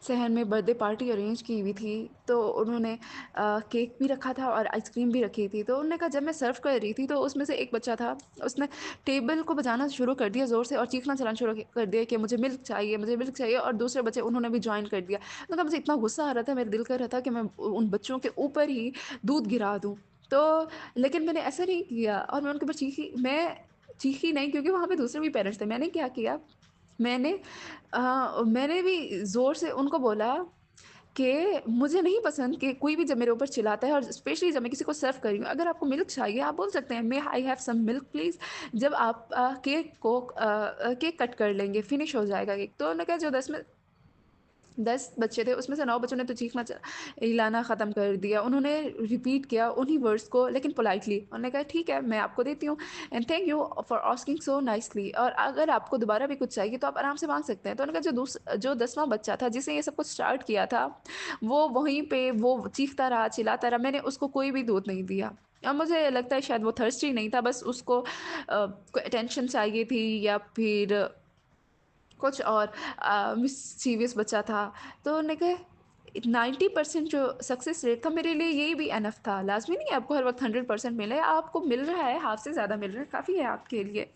S2: शहर में बर्थडे पार्टी अरेंज की हुई थी, तो उन्होंने केक भी रखा था और आइसक्रीम भी रखी थी। तो उन्होंने कहा जब मैं सर्व कर रही थी तो उसमें से एक बच्चा था, उसने टेबल को बजाना शुरू कर दिया ज़ोर से और चीखना चलाना शुरू कर दिया कि मुझे मिल्क चाहिए और दूसरे बच्चे उन्होंने भी जॉइन कर दिया। मतलब मुझे इतना गुस्सा आ रहा था, मेरा दिल कर रहा था कि मैं उन बच्चों के ऊपर ही दूध गिरा दूँ। तो लेकिन मैंने ऐसा नहीं किया और मैं उनके ऊपर चीखी नहीं, क्योंकि वहाँ पे दूसरे भी पेरेंट्स थे। मैंने क्या किया, मैंने मैंने भी ज़ोर से उनको बोला कि मुझे नहीं पसंद कि कोई भी जब मेरे ऊपर चिल्लाता है, और स्पेशली जब मैं किसी को सर्व कर रही हूँ, अगर आपको मिल्क चाहिए आप बोल सकते हैं, may I have some milk please. जब आप केक कट कर लेंगे, फिनिश हो जाएगा केक, तो उन्होंने कहा जो 10 बच्चे थे उसमें से 9 बच्चों ने तो चीखना चिल्लाना ख़त्म कर दिया। उन्होंने रिपीट किया उन्हीं वर्ड्स को, लेकिन पोलाइटली। उन्होंने कहा ठीक है, मैं आपको देती हूँ and thank you for asking so nicely, और अगर आपको दोबारा भी कुछ चाहिए तो आप आराम से माँग सकते हैं। तो उन्होंने कहा जो 10वां बच्चा था जिसने ये सब कुछ स्टार्ट किया था, वो वहीं पे वो चीखता रहा, चिल्लाता रहा, मैंने उसको कोई भी दूध नहीं दिया। अब मुझे लगता है शायद वो थर्स्टी नहीं था, बस उसको कोई अटेंशन चाहिए थी या फिर कुछ और मिस्चीवियस बच्चा था। तो उन्होंने कहा 90% जो सक्सेस रेट था मेरे लिए यही भी एनफ था। लाज़मी नहीं है आपको हर वक़्त 100% मिले, आपको मिल रहा है, हाफ़ से ज़्यादा मिल रहा है, काफ़ी है आपके लिए।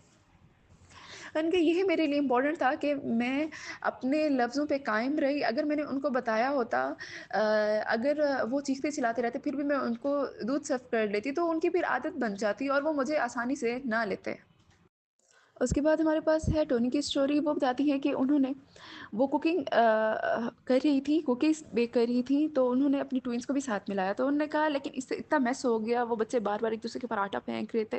S2: मैंने कहा यही मेरे लिए इम्पोर्टेंट था कि मैं अपने लफ्ज़ों पे कायम रही। अगर मैंने उनको बताया होता, अगर वो चीखते-चिल्लाते रहते फिर भी मैं उनको दूध सर्व कर लेती, तो उनकी फिर आदत बन जाती और वो मुझे आसानी से ना लेते। उसके बाद हमारे पास है टोनी की स्टोरी। वो बताती हैं कि उन्होंने वो कुकिंग कर रही थी, कुकीज़ बेक कर रही थी, तो उन्होंने अपनी ट्विन्स को भी साथ मिलाया। तो उन्होंने कहा लेकिन इससे इतना मेस हो गया, वो बच्चे बार-बार एक-दूसरे के ऊपर आटा फेंक रहे थे।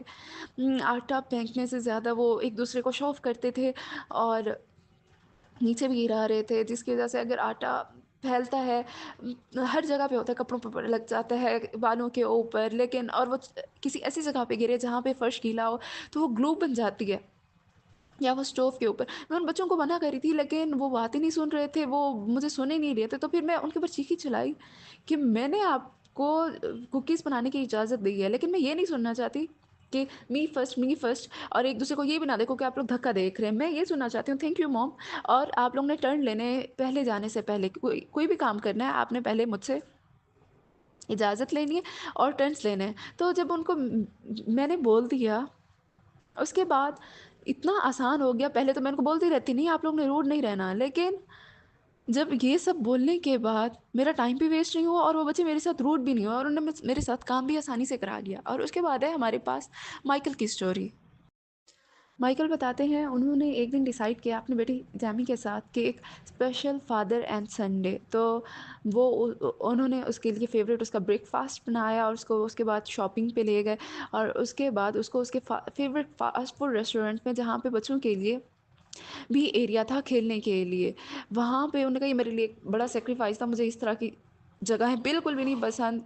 S2: आटा फेंकने से ज़्यादा वो एक-दूसरे को शो ऑफ करते थे और नीचे भी गिरा रहे थे, जिसकी वज़ह से अगर आटा फैलता है, हर जगह पे होता है, कपड़ों पे लग जाता है, बालों के ऊपर, लेकिन और वो किसी ऐसी जगह पे गिरे जहाँ पे फर्श गीला हो, तो वो ग्लू बन जाती है। या वो स्टोव के ऊपर। मैं उन बच्चों को मना करी थी, लेकिन वो बात ही नहीं सुन रहे थे, वो मुझे सुन ही नहीं रहे थे। तो फिर मैं उनके ऊपर चीखी-चिल्लाई कि मैंने आपको कुकीज़ बनाने की इजाज़त दी है, लेकिन मैं ये नहीं सुनना चाहती कि मी फर्स्ट, और एक-दूसरे को ये भी ना देखो कि आप लोग धक्का देख रहे हैं। मैं ये सुनना चाहती हूँ थैंक यू मॉम, और आप लोग ने टर्न लेने पहले जाने से पहले कोई कोई भी काम करना है, आपने पहले मुझसे इजाज़त लेनी है और टर्न्स लेने हैं। तो जब उनको मैंने बोल दिया, उसके बाद इतना आसान हो गया। पहले तो मैं उनको बोलती रहती, नहीं आप लोग ने रूड नहीं रहना, लेकिन जब ये सब बोलने के बाद मेरा टाइम भी वेस्ट नहीं हुआ और वो बच्चे मेरे साथ रूड भी नहीं हुआ और उन्होंने मेरे साथ काम भी आसानी से करा लिया। और उसके बाद है हमारे पास माइकल की स्टोरी। माइकल बताते हैं उन्होंने एक दिन डिसाइड किया अपनी बेटी जैमी के साथ कि एक स्पेशल फादर एंड संडे, तो वो उन्होंने उसके लिए फ़ेवरेट उसका ब्रेकफास्ट बनाया और उसको उसके बाद शॉपिंग पे ले गए, और उसके बाद उसको उसके फेवरेट फास्ट फूड रेस्टोरेंट में, जहाँ पे बच्चों के लिए भी एरिया था खेलने के लिए, वहाँ पे उन्होंने कहा ये मेरे लिए एक बड़ा सेक्रीफाइस था, मुझे इस तरह की जगहें बिल्कुल भी नहीं पसंद,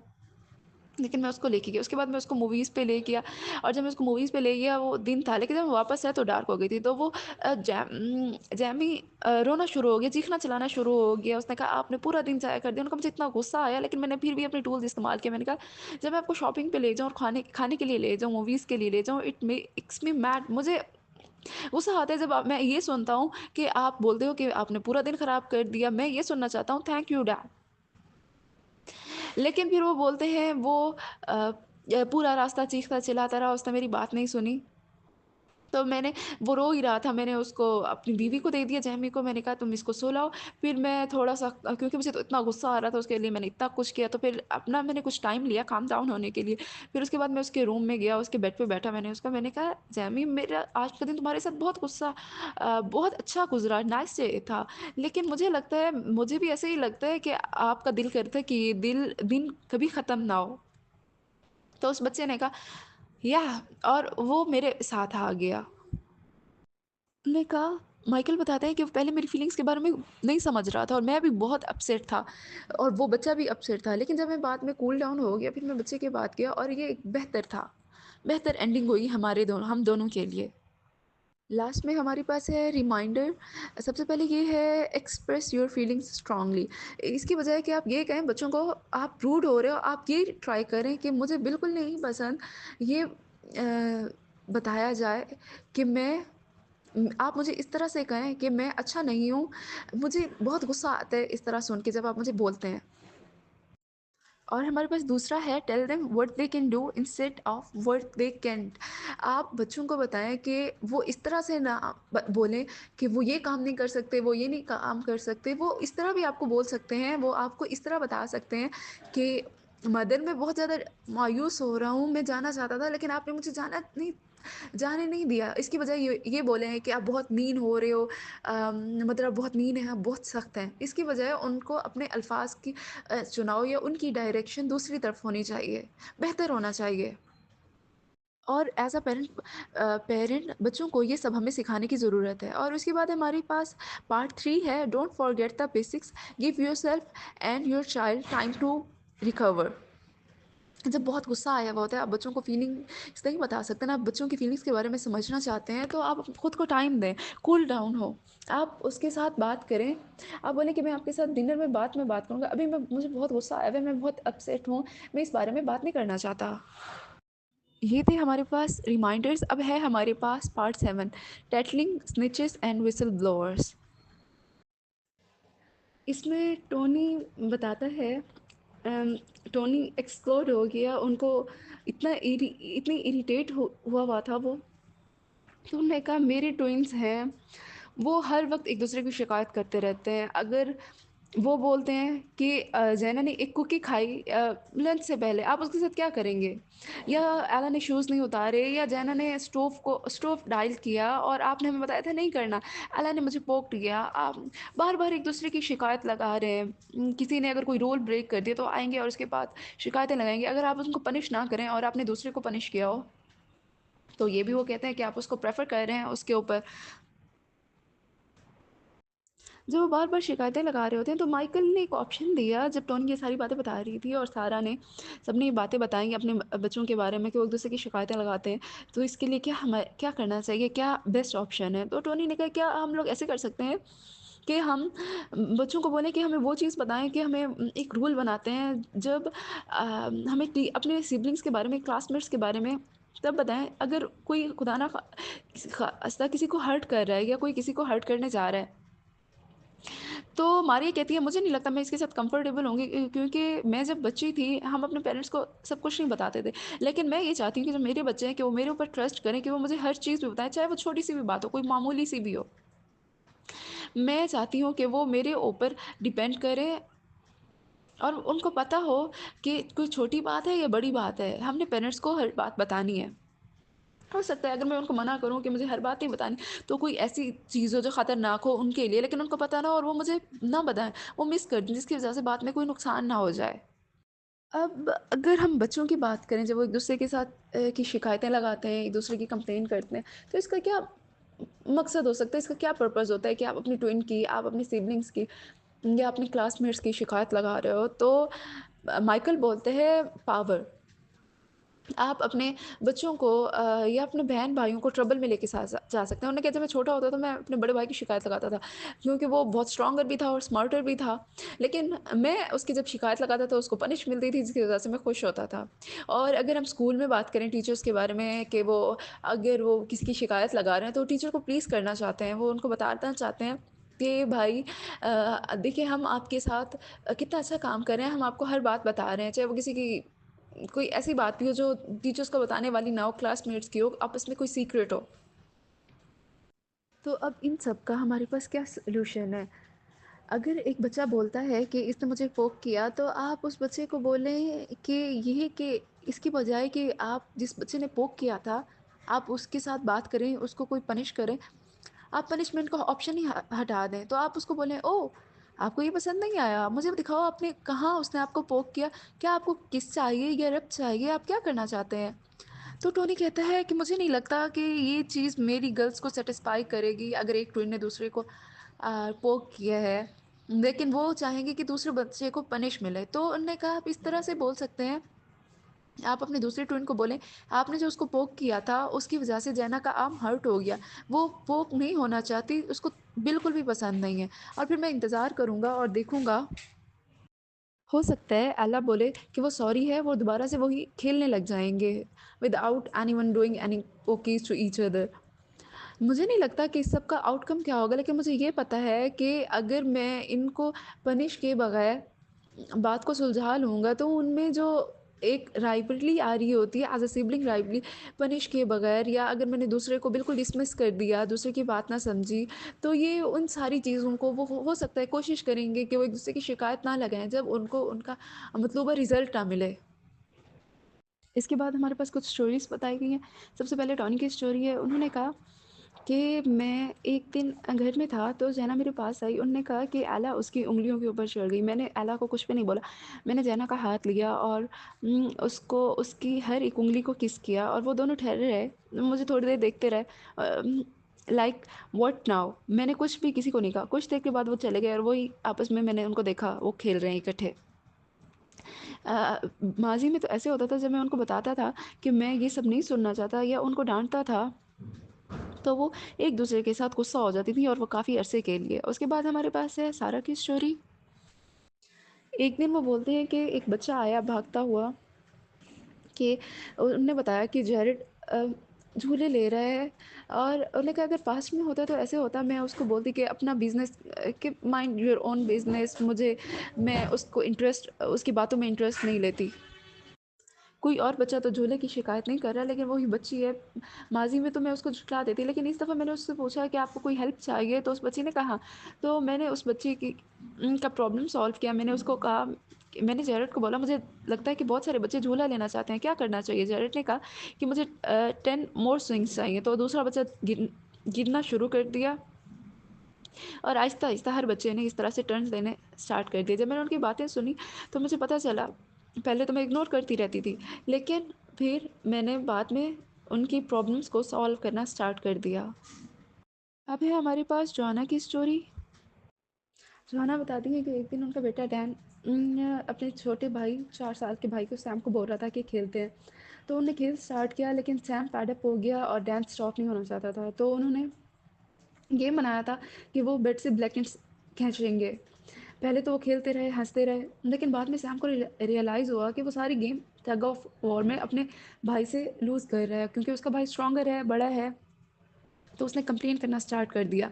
S2: लेकिन मैं उसको लेके गई। उसके बाद मैं उसको मूवीज़ पे ले गया, और जब मैं उसको मूवीज़ पे ले गया वो दिन था, लेकिन जब मैं वापस आया तो डार्क हो गई थी। तो वो जैमी रोना शुरू हो गया, चीखना-चिल्लाना शुरू हो गया। उसने कहा आपने पूरा दिन ज़ाया कर दिया। उन्होंने कहा मुझे इतना गुस्सा आया, लेकिन मैंने फिर भी अपने टूल्स इस्तेमाल किए। मैंने कहा जब मैं आपको शॉपिंग पे ले जाऊँ और खाने खाने के लिए ले जाऊँ, मूवीज़ के लिए ले जाऊँ, इट्स मी मैड। मुझे गुस्सा आता है जब मैं ये सुनता हूँ कि आप बोलते हो कि आपने पूरा दिन खराब कर दिया। मैं ये सुनना चाहता हूँ थैंक यू डैड। लेकिन फिर वो बोलते हैं वो पूरा रास्ता चीखता-चिल्लाता रहा, उसने मेरी बात नहीं सुनी। तो वो रो ही रहा था, मैंने उसको अपनी बीवी को दे दिया जैमी को, मैंने कहा तुम इसको सुलाओ। फिर मैं थोड़ा-सा क्योंकि मुझे तो इतना गुस्सा आ रहा था उसके लिए, मैंने इतना कुछ किया, तो फिर अपना मैंने कुछ टाइम लिया काम डाउन होने के लिए। फिर उसके बाद मैं उसके रूम में गया, उसके बेड पे बैठा मैंने कहा जैमी मेरा आज का दिन तुम्हारे साथ बहुत अच्छा गुज़रा, नाइस डे था। लेकिन मुझे भी ऐसे ही लगता है कि आपका दिल करता है कि ये दिन कभी ख़त्म ना हो। तो उस बच्चे ने कहा याह! और वो मेरे साथ आ गया। उन्होंने कहा माइकल बताता है कि वो पहले मेरी फीलिंग्स के बारे में नहीं समझ रहा था और मैं भी बहुत अपसेट था और वो बच्चा भी अपसेट था। लेकिन जब मैं बाद में कूल डाउन हो गया, फिर मैं बच्चे के पास गया और ये एक बेहतर था। बेहतर एंडिंग हुई हम दोनों के लिए। लास्ट में हमारे पास है रिमाइंडर। सबसे पहले ये है एक्सप्रेस योर फीलिंग्स स्ट्रांगली। इसकी बजाय कि आप ये कहें बच्चों को आप रूड हो रहे हो, आप ये ट्राई करें कि मुझे बिल्कुल नहीं पसंद ये बताया जाए कि मैं आप मुझे इस तरह से कहें कि मैं अच्छा नहीं हूँ, मुझे बहुत गुस्सा आता है इस तरह सुन के जब आप मुझे बोलते हैं। और हमारे पास दूसरा है tell them what they can do instead of what they can't. आप बच्चों को बताएं कि वो इस तरह से ना बोलें कि वो ये काम नहीं कर सकते, वो ये नहीं काम कर सकते। वो इस तरह भी आपको बोल सकते हैं, वो आपको इस तरह बता सकते हैं कि मदर मैं बहुत ज़्यादा मायूस हो रहा हूँ, मैं जाना चाहता था लेकिन आपने मुझे जाने नहीं दिया। इसकी बजाय ये बोले हैं कि आप बहुत मीन हो रहे हो, मतलब आप बहुत मीन हैं, आप बहुत सख्त हैं। इसकी बजाय उनको अपने अल्फाज की चुनाव या उनकी डायरेक्शन दूसरी तरफ होनी चाहिए, बेहतर होना चाहिए। और एज़ अ पेरेंट बच्चों को ये सब हमें सिखाने की ज़रूरत है। और उसके बाद हमारे पास पार्ट 3 है don't forget the basics, give yourself and your child time to recover. जब बहुत गुस्सा आया हुआ होता है, आप बच्चों को फीलिंग्स नहीं बता सकते ना, आप बच्चों की फीलिंग्स के बारे में समझना चाहते हैं, तो आप खुद को टाइम दें, कूल डाउन हो। आप उसके साथ बात करें, आप बोलें कि मैं आपके साथ डिनर में बात करूँगा, अभी मुझे बहुत गुस्सा आया हुआ है, मैं बहुत अपसेट हूँ, मैं इस बारे में बात नहीं करना चाहता। ये थे हमारे पास रिमाइंडर्स। अब है हमारे पास पार्ट 7 टैटलिंग स्निचेस एंड विसल ब्लोअर्स। इसमें टोनी बताता है, टोनी एक्सप्लोड हो गया, उनको इतनी इरिटेट हुआ हुआ था वो। तो उन्होंने कहा मेरे ट्विन्स हैं, वो हर वक्त एक दूसरे की शिकायत करते रहते हैं। अगर वो बोलते हैं कि जैना ने एक कुकी खाई लंच से पहले, आप उसके साथ क्या करेंगे? या एला ने शूज़ नहीं उतारे, या जैना ने स्टोव डायल किया और आपने हमें बताया था नहीं करना, एला ने मुझे पोक किया। आप बार बार एक दूसरे की शिकायत लगा रहे हैं। किसी ने अगर कोई रूल ब्रेक कर दिया तो आएंगे और उसके बाद शिकायतें लगाएंगे। अगर आप उनको पनिश ना करें और आपने दूसरे को पनिश किया हो, तो ये भी वो कहते हैं कि आप उसको प्रेफर कर रहे हैं उसके ऊपर। जब वो बार-बार शिकायतें लगा रहे होते हैं, तो माइकल ने एक ऑप्शन दिया जब टोनी ये सारी बातें बता रही थी और सारा ने, सबने ये बातें बताई अपने बच्चों के बारे में कि वो एक-दूसरे की शिकायतें लगाते हैं। तो इसके लिए क्या करना चाहिए? क्या बेस्ट ऑप्शन है? तो टोनी ने कहा क्या हम लोग ऐसे कर सकते हैं कि हम बच्चों को बोलें कि हमें वो चीज़ बताएँ कि हमें एक रूल बनाते हैं जब हमें अपने सिबलिंग्स के बारे में, क्लासमेट्स के बारे में तब बताएँ अगर कोई खुदा ना ख़ास्ता किसी को हर्ट कर रहा है या कोई किसी को हर्ट करने जा रहा है। तो मारिया कहती है मुझे नहीं लगता मैं इसके साथ कंफर्टेबल होंगी, क्योंकि मैं जब बच्ची थी हम अपने पेरेंट्स को सब कुछ नहीं बताते थे। लेकिन मैं ये चाहती हूँ कि जो मेरे बच्चे हैं कि वो मेरे ऊपर ट्रस्ट करें, कि वो मुझे हर चीज़ भी बताएँ, चाहे वो छोटी-सी भी बात हो, कोई मामूली सी भी हो। मैं चाहती हूँ कि वो मेरे ऊपर डिपेंड करें और उनको पता हो कि कोई छोटी बात है या बड़ी बात है, हमने पेरेंट्स को हर बात बतानी है। हो सकता है अगर मैं उनको मना करूँ कि मुझे हर बात नहीं बतानी, तो कोई ऐसी चीज़ हो जो खतरनाक हो उनके लिए, लेकिन उनको पता ना हो और वो मुझे ना बताएँ, वो मिस कर दें जिसकी वज़ह से बाद में कोई नुकसान ना हो जाए। अब अगर हम बच्चों की बात करें जब वो एक-दूसरे के साथ की शिकायतें लगाते हैं, एक-दूसरे की कंप्लेन करते हैं, तो इसका क्या मकसद हो सकता है, इसका क्या पर्पज़ होता है कि आप अपनी ट्विन की, आप अपनी सिबलिंग्स की या अपने क्लासमेट्स की शिकायत लगा रहे हो? तो माइकल बोलते हैं पावर। आप अपने बच्चों को या अपने बहन-भाइयों को ट्रबल में लेके जा सकते हैं। उन्होंने कहा जब मैं छोटा होता था मैं अपने बड़े भाई की शिकायत लगाता था, क्योंकि वो बहुत स्ट्रॉन्गर भी था और स्मार्टर भी था। लेकिन मैं उसकी जब शिकायत लगाता था उसको पनिश मिलती थी जिसकी वज़ह से मैं खुश होता था। और अगर हम स्कूल में बात करें टीचर्स के बारे में कि वो अगर वो किसी की शिकायत लगा रहे हैं तो टीचर को प्लीज़ करना चाहते हैं। वो उनको बताना चाहते हैं कि भाई देखिए हम आपके साथ कितना अच्छा काम कर रहे हैं, हम आपको हर बात बता रहे हैं। चाहे वो किसी की कोई ऐसी बात भी हो जो टीचर्स को बताने वाली ना हो, क्लासमेट्स की हो, आपस में कोई सीक्रेट हो। तो अब इन सब का हमारे पास क्या सॉल्यूशन है? अगर एक बच्चा बोलता है कि इसने मुझे पोक किया, तो आप उस बच्चे को बोलें कि इसकी बजाय कि आप जिस बच्चे ने पोक किया था, आप उसके साथ बात करें, उसको कोई पनिश करें, आप पनिशमेंट का ऑप्शन ही हटा दें। तो आप उसको बोलें, ओह! आपको ये पसंद नहीं आया? मुझे दिखाओ आपने कहाँ उसने आपको पोक किया? क्या आपको किस चाहिए या रब चाहिए? आप क्या करना चाहते हैं? तो टोनी कहता है कि मुझे नहीं लगता कि ये चीज़ मेरी गर्ल्स को सैटिस्फाई करेगी अगर एक ट्विन ने दूसरे को पोक किया है, लेकिन वो चाहेंगे कि दूसरे बच्चे को पनिश मिले। तो उन्होंने कहा आप इस तरह से बोल सकते हैं, आप अपने दूसरे ट्विन को बोलें, आपने जो उसको पोक किया था उसकी वजह से जैना का आर्म हर्ट हो गया, वो पोक नहीं होना चाहती, उसको बिल्कुल भी पसंद नहीं है और फिर मैं इंतज़ार करूँगा और देखूँगा। हो सकता है एला बोले कि वो सॉरी है, वो दोबारा से वही खेलने लग जाएँगे without anyone doing any okays to each other. मुझे नहीं लगता कि इस सब का आउटकम क्या होगा, लेकिन मुझे ये पता है कि अगर मैं इनको पनिश किए बगैर बात को सुलझा लूँगा, तो उनमें जो एक राइवलरी आ रही होती है as a sibling rivalry, punish किए बगैर या अगर मैंने दूसरे को बिल्कुल डिसमिस कर दिया, दूसरे की बात ना समझी, तो ये उन सारी चीज़ों को वो हो सकता है कोशिश करेंगे कि वो एक-दूसरे की शिकायत ना लगाएँ, जब उनको उनका मतलूबा रिज़ल्ट ना मिले। इसके बाद हमारे पास कुछ स्टोरीज़ बताई गई हैं। सबसे पहले टॉनी की स्टोरी है, उन्होंने कहा कि मैं एक दिन घर में था, तो ज़ैना मेरे पास आई। उन्होंने कहा कि एला उसकी उँगलियों के ऊपर चढ़ गई। मैंने एला को कुछ भी नहीं बोला। मैंने ज़ैना का हाथ लिया और उसको उसकी हर एक उँगली को किस किया और वो दोनों ठहरे रहे। मुझे थोड़ी देर देखते रहे। Like what now? मैंने कुछ भी किसी को नहीं कहा। कुछ देर के बाद वो चले गए और वही आपस में मैंने उनको देखा, वो खेल रहे हैं इकट्ठे। माज़ी में तो ऐसे होता था, जब मैं उनको बताता था कि मैं ये सब नहीं सुनना चाहता या उनको डाँटता था, तो वो एक-दूसरे के साथ गुस्सा हो जाती थी और वो काफ़ी अरसे के लिए। उसके बाद हमारे पास है सारा की स्टोरी। एक दिन वो बोलते हैं कि एक बच्चा आया भागता हुआ कि उन्होंने बताया कि जेरेड झूले ले रहा है और उन्होंने कहा अगर पास्ट में होता तो ऐसे होता। मैं उसको बोलती कि अपना बिज़नेस कि माइंड योर ओन बिज़नेस। मैं उसको इंटरेस्ट उसकी बातों में इंटरेस्ट नहीं लेती। कोई और बच्चा तो झूले की शिकायत नहीं कर रहा, लेकिन वही बच्ची है। माज़ी में तो मैं उसको झुठला देती, लेकिन इस दफ़ा मैंने उससे पूछा कि आपको कोई हेल्प चाहिए? तो उस बच्ची ने कहा। तो मैंने उस बच्ची का प्रॉब्लम सॉल्व किया। मैंने उसको कहा कि मैंने जेरेड को बोला, मुझे लगता है कि बहुत सारे बच्चे झूला लेना चाहते हैं, क्या करना चाहिए? जेरेड ने कहा कि मुझे 10 मोर स्विंग्स चाहिए। तो दूसरा बच्चा गिनना शुरू कर दिया और आहिस्ता-आहिस्ता हर बच्चे ने इस तरह से टर्न्स लेने स्टार्ट कर दिए। जब मैंने उनकी बातें सुनी, तो मुझे पता चला, पहले तो मैं इग्नोर करती रहती थी, लेकिन फिर मैंने बाद में उनकी प्रॉब्लम्स को सॉल्व करना स्टार्ट कर दिया। अब है हमारे पास जोआना की स्टोरी। जोआना बताती है कि एक दिन उनका बेटा डैन अपने छोटे भाई 4 साल के भाई को सैम को बोल रहा था कि खेलते हैं। तो उन्होंने खेल स्टार्ट किया, लेकिन सैम पैड अप हो गया और डैन स्टॉप नहीं होना चाहता था। तो उन्होंने गेम बनाया था कि वो बेड से ब्लैंकेट्स खींचेंगे। पहले तो वो खेलते रहे, हँसते रहे, लेकिन बाद में सैम को रियलाइज़ हुआ कि वो सारी गेम टग ऑफ वॉर में अपने भाई से लूज़ कर रहा है, क्योंकि उसका भाई स्ट्रॉन्गर है, बड़ा है। तो उसने कंप्लेन करना स्टार्ट कर दिया।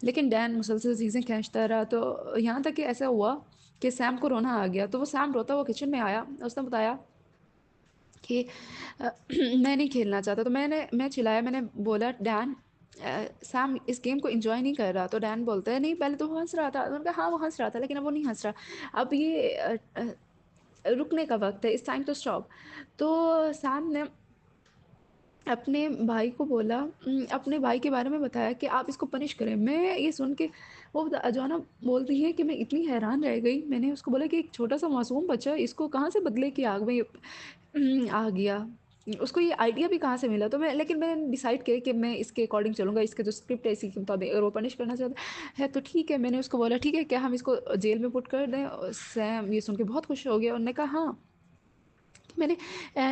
S2: लेकिन डैन मुसलसल चीज़ें खींचता रहा, तो यहाँ तक कि ऐसा हुआ कि सैम को रोना आ गया। तो वो सैम रोता हुआ किचन में आया। उसने बताया कि मैं नहीं खेलना चाहता। तो मैं चिल्लाया, मैंने बोला, डैन सैम इस गेम को एंजॉय नहीं कर रहा। तो डैन बोलता है, नहीं पहले तो वो हंस रहा था। मैंने कहा हाँ वो हंस रहा था, लेकिन अब वो नहीं हंस रहा। अब ये रुकने का वक्त है, इट्स टाइम टू स्टॉप। तो सैम ने अपने भाई को बोला, अपने भाई के बारे में बताया कि आप इसको पनिश करें। मैं ये सुन के अजाना बोलती है कि मैं इतनी हैरान रह गई। मैंने उसको बोला कि एक छोटा सा मासूम बच्चा इसको कहाँ से बदले की आग में आ गया। उसको ये आइडिया भी कहाँ से मिला? तो मैंने डिसाइड किया कि मैं इसके अकॉर्डिंग चलूँगा, इसका जो स्क्रिप्ट है इसी के मुताबिक। अगर वो पनिश करना चाहता है तो ठीक है। मैंने उसको बोला, ठीक है क्या हम इसको जेल में पुट कर दें? और सैम ये सुन के बहुत खुश हो गया। उन्होंने कहा हाँ। तो मैंने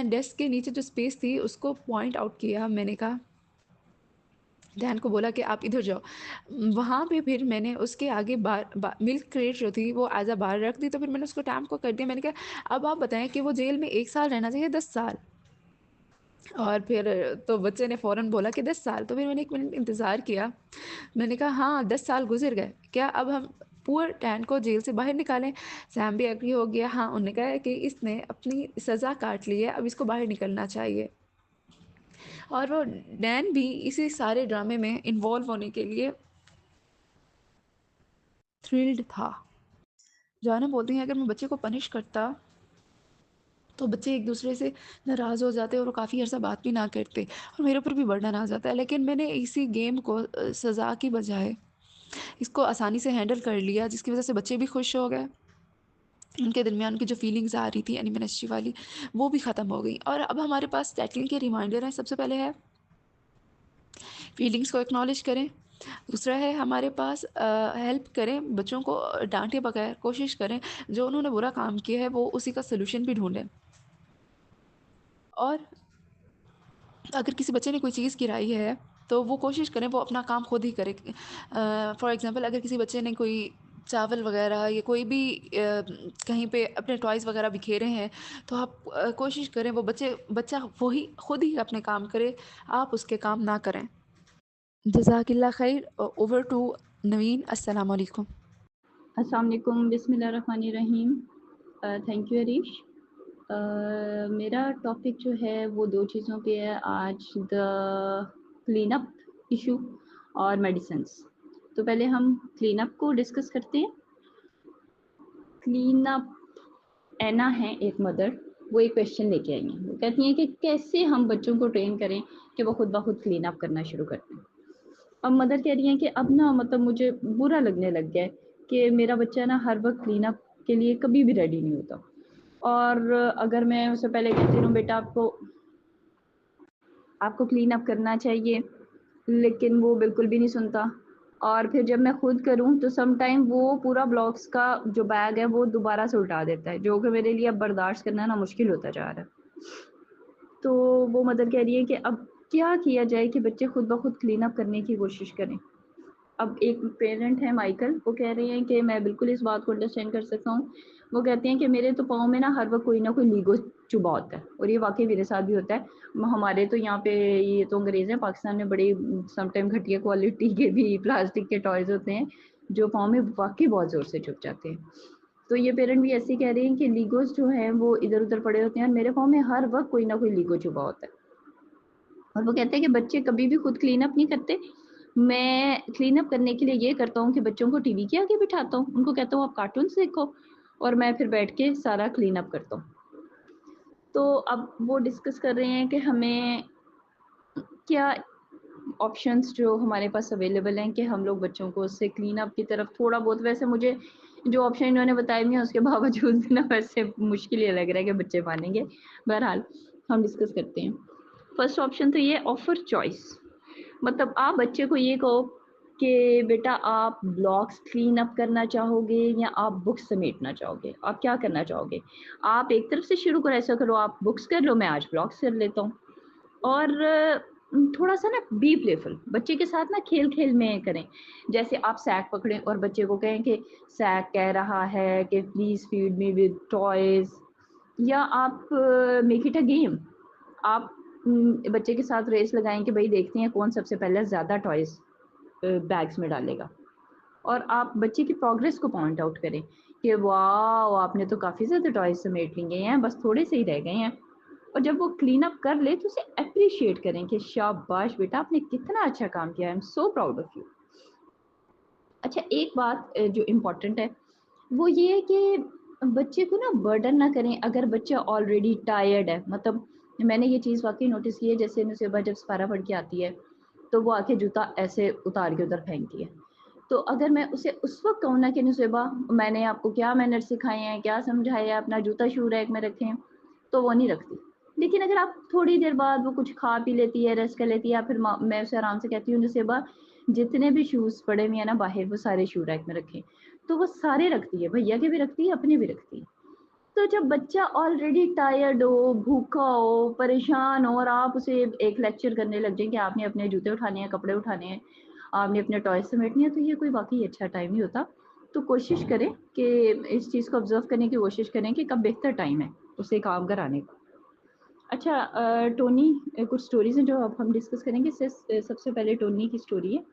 S2: डेस्क के नीचे जो स्पेस थी उसको पॉइंट आउट किया। मैंने कहा, डैन को बोला कि आप इधर जाओ। वहाँ पे फिर मैंने उसके आगे मिल्क क्रेट जो थी वो एज़ अ बार रख दी। तो फिर मैंने उसको टैम्प को कर दिया। मैंने कहा अब आप बताएँ कि वो जेल में 1 साल रहना चाहिए 10 साल? और फिर तो बच्चे ने फ़ौरन बोला कि 10 साल। तो फिर मैंने 1 मिनट इंतज़ार किया। मैंने कहा हाँ 10 साल गुज़र गए, क्या अब हम पुअर डैन को जेल से बाहर निकालें? सैम भी एग्री हो गया। हाँ, उन्होंने कहा कि इसने अपनी सज़ा काट ली है, अब इसको बाहर निकलना चाहिए। और वो डैन भी इसी सारे ड्रामे में इन्वॉल्व होने के लिए थ्रिल्ड था। जोआना बोलती हैं अगर मैं बच्चे को पनिश करता, तो बच्चे एक-दूसरे से नाराज़ हो जाते और वो काफ़ी अर्सा बात भी ना करते और मेरे ऊपर भी बर्डन आ जाता है। लेकिन मैंने इसी गेम को सज़ा की बजाय इसको आसानी से हैंडल कर लिया, जिसकी वज़ह से बच्चे भी खुश हो गए। उनके दरमियान उनकी जो फीलिंग्स आ रही थी एनिमिनेस्टी वाली, वो भी ख़त्म हो गई। और अब हमारे पास सेटलिंग के रिमाइंडर हैं। सबसे पहले है फीलिंग्स को एक्नॉलेज करें। दूसरा है हमारे पास हेल्प करें, बच्चों को डाँटे बगैर कोशिश करें, जो उन्होंने बुरा काम किया है वो उसी का सॉल्यूशन भी ढूँढें। और अगर किसी बच्चे ने कोई चीज़ गिराई है, तो वो कोशिश करें वो अपना काम खुद ही करे। फॉर एग्ज़ाम्पल अगर किसी बच्चे ने कोई चावल वग़ैरह या कोई भी कहीं पे अपने टॉयज़ वग़ैरह बिखेरे हैं, तो आप कोशिश करें वो बच्चा वही खुद ही अपने काम करे, आप उसके काम ना करें। जज़ाकिल्लाह खैर। ओवर टू नवीन। अस्सलाम वालेकुम।
S3: अस्सलाम वालेकुम, बिस्मिल्लाहिर्रहमानिर्रहीम। Thank you Harish. मेरा टॉपिक जो है वो दो चीज़ों पे है आज, द क्लीन अप इशू और मेडिसिन्स। तो पहले हम क्लीन अप को डिस्कस करते हैं। क्लीन अप एना है एक मदर, वो एक क्वेश्चन लेके आई हैं। वो कहती हैं कि कैसे हम बच्चों को ट्रेन करें कि वो खुद ब खुद क्लीन अप करना शुरू कर दें। अब मदर कह रही हैं कि अब ना मतलब मुझे बुरा लगने लग गया है कि मेरा बच्चा ना हर वक्त क्लीन अप के लिए कभी भी रेडी नहीं होता, और अगर मैं उसे पहले कहती हूँ बेटा आपको क्लीन अप करना चाहिए, लेकिन वो बिल्कुल भी नहीं सुनता। और फिर जब मैं खुद करूँ तो सम टाइम वो पूरा ब्लॉक्स का जो बैग है वो दोबारा से उल्टा देता है, जो कि मेरे लिए अब बर्दाश्त करना ना मुश्किल होता जा रहा है। तो वो मदर कह रही है कि अब क्या किया जाए कि बच्चे खुद ब खुद क्लीन अप करने की कोशिश करें। अब एक पेरेंट है माइकल, वो कह रही हैं कि मैं बिल्कुल इस बात को अंडरस्टैंड कर सकता हूँ। वो कहती हैं कि मेरे तो पाँव में ना हर वक्त कोई ना कोई लीगो चुभा होता है, और ये वाकई मेरे साथ भी होता है। हमारे तो यहाँ पे, ये तो अंग्रेज़ हैं, पाकिस्तान में बड़े समटाइम घटिया क्वालिटी के भी प्लास्टिक के टॉयज़ होते हैं जो पाँव में वाकई बहुत ज़ोर से चुभ जाते हैं। तो ये पेरेंट भी ऐसे ही कह रही हैं कि लीगोस जो हैं वो इधर उधर पड़े होते हैं, और मेरे पाँव में हर वक्त कोई ना कोई लीगो चुभा होता है। और वो कहते हैं कि बच्चे कभी भी खुद क्लीन अप नहीं करते। मैं क्लीन अप करने के लिए ये करता हूँ कि बच्चों को टीवी के आगे बिठाता हूँ, उनको कहता हूँ आप कार्टून्स देखो, और मैं फिर बैठ के सारा क्लीन अप करता हूँ। तो अब वो डिस्कस कर रहे हैं कि हमें क्या ऑप्शंस जो हमारे पास अवेलेबल हैं कि हम लोग बच्चों को उससे क्लीन अप की तरफ थोड़ा बहुत, वैसे मुझे जो ऑप्शन इन्होंने बताए भी हैं उसके बावजूद भी ना वैसे मुश्किल ये लग रहा है कि बच्चे मानेंगे। बहरहाल हम डिस्कस करते हैं। फर्स्ट ऑप्शन तो ये ऑफर चॉइस, मतलब आप बच्चे को ये कहो कि बेटा आप ब्लॉक्स क्लीन अप करना चाहोगे या आप बुक्स समेटना चाहोगे, आप क्या करना चाहोगे। आप एक तरफ से शुरू करो, ऐसा करो आप बुक्स कर लो, मैं आज ब्लॉक्स कर लेता हूँ। और थोड़ा सा ना बी प्लेफुल, बच्चे के साथ ना खेल खेल में करें। जैसे आप सैक पकड़ें और बच्चे को कहें कि सैक कह रहा है कि please feed me with toys, या आप मेक इट अ गेम। आप बच्चे के साथ रेस लगाएं कि भाई देखते हैं कौन सबसे पहले ज़्यादा टॉयज़ बैग्स में डालेगा, और आप बच्चे की प्रोग्रेस को पॉइंट आउट करें कि वाह आपने तो काफ़ी ज़्यादा टॉयज़ समेट लिए हैं, बस थोड़े से ही रह गए हैं। और जब वो क्लीन अप कर ले तो उसे एप्रिशिएट करें कि शाबाश बेटा आपने कितना अच्छा काम किया, I am so proud of you. अच्छा, एक बात जो इम्पोर्टेंट है वो ये है कि बच्चे को ना बर्डन ना करें अगर बच्चा ऑलरेडी टायर्ड है। मतलब मैंने ये चीज़ वाक़ई नोटिस की है, जैसे नुसेबा जब सपारा पढ़ के आती है, तो वो आके जूता ऐसे उतार के उधर फेंकती है। तो अगर मैं उसे उस वक़्त कहूँ ना कि नुसेबा मैंने आपको क्या मैनर्स सिखाए हैं, क्या समझाया है, अपना जूता शू रैक में रखें, तो वो नहीं रखती। लेकिन अगर आप थोड़ी देर बाद वो कुछ खा पी लेती है, रेस्ट कर लेती है, या फिर मैं उसे आराम से कहती हूँ नुसेबा जितने भी शूज़ पड़े हुए हैं ना बाहर, वो सारे शू रैक में रखें, तो वो सारे रखती है, भैया के भी रखती है, अपने भी रखती है। तो जब बच्चा ऑलरेडी टायर्ड हो, भूखा हो, परेशान हो, और आप उसे एक लेक्चर करने लग जाएँ कि आपने अपने जूते उठाने हैं, कपड़े उठाने हैं, आपने अपने टॉयज़ समेटने हैं, तो ये कोई वाक़ई अच्छा टाइम नहीं होता। तो कोशिश करें कि इस चीज़ को ऑब्ज़र्व करने की कोशिश करें कि कब बेहतर टाइम है उसे काम कराने का। अच्छा, टोनी, कुछ स्टोरीज़ हैं जो अब हम डिस्कस करेंगे। सबसे पहले टोनी की स्टोरी है।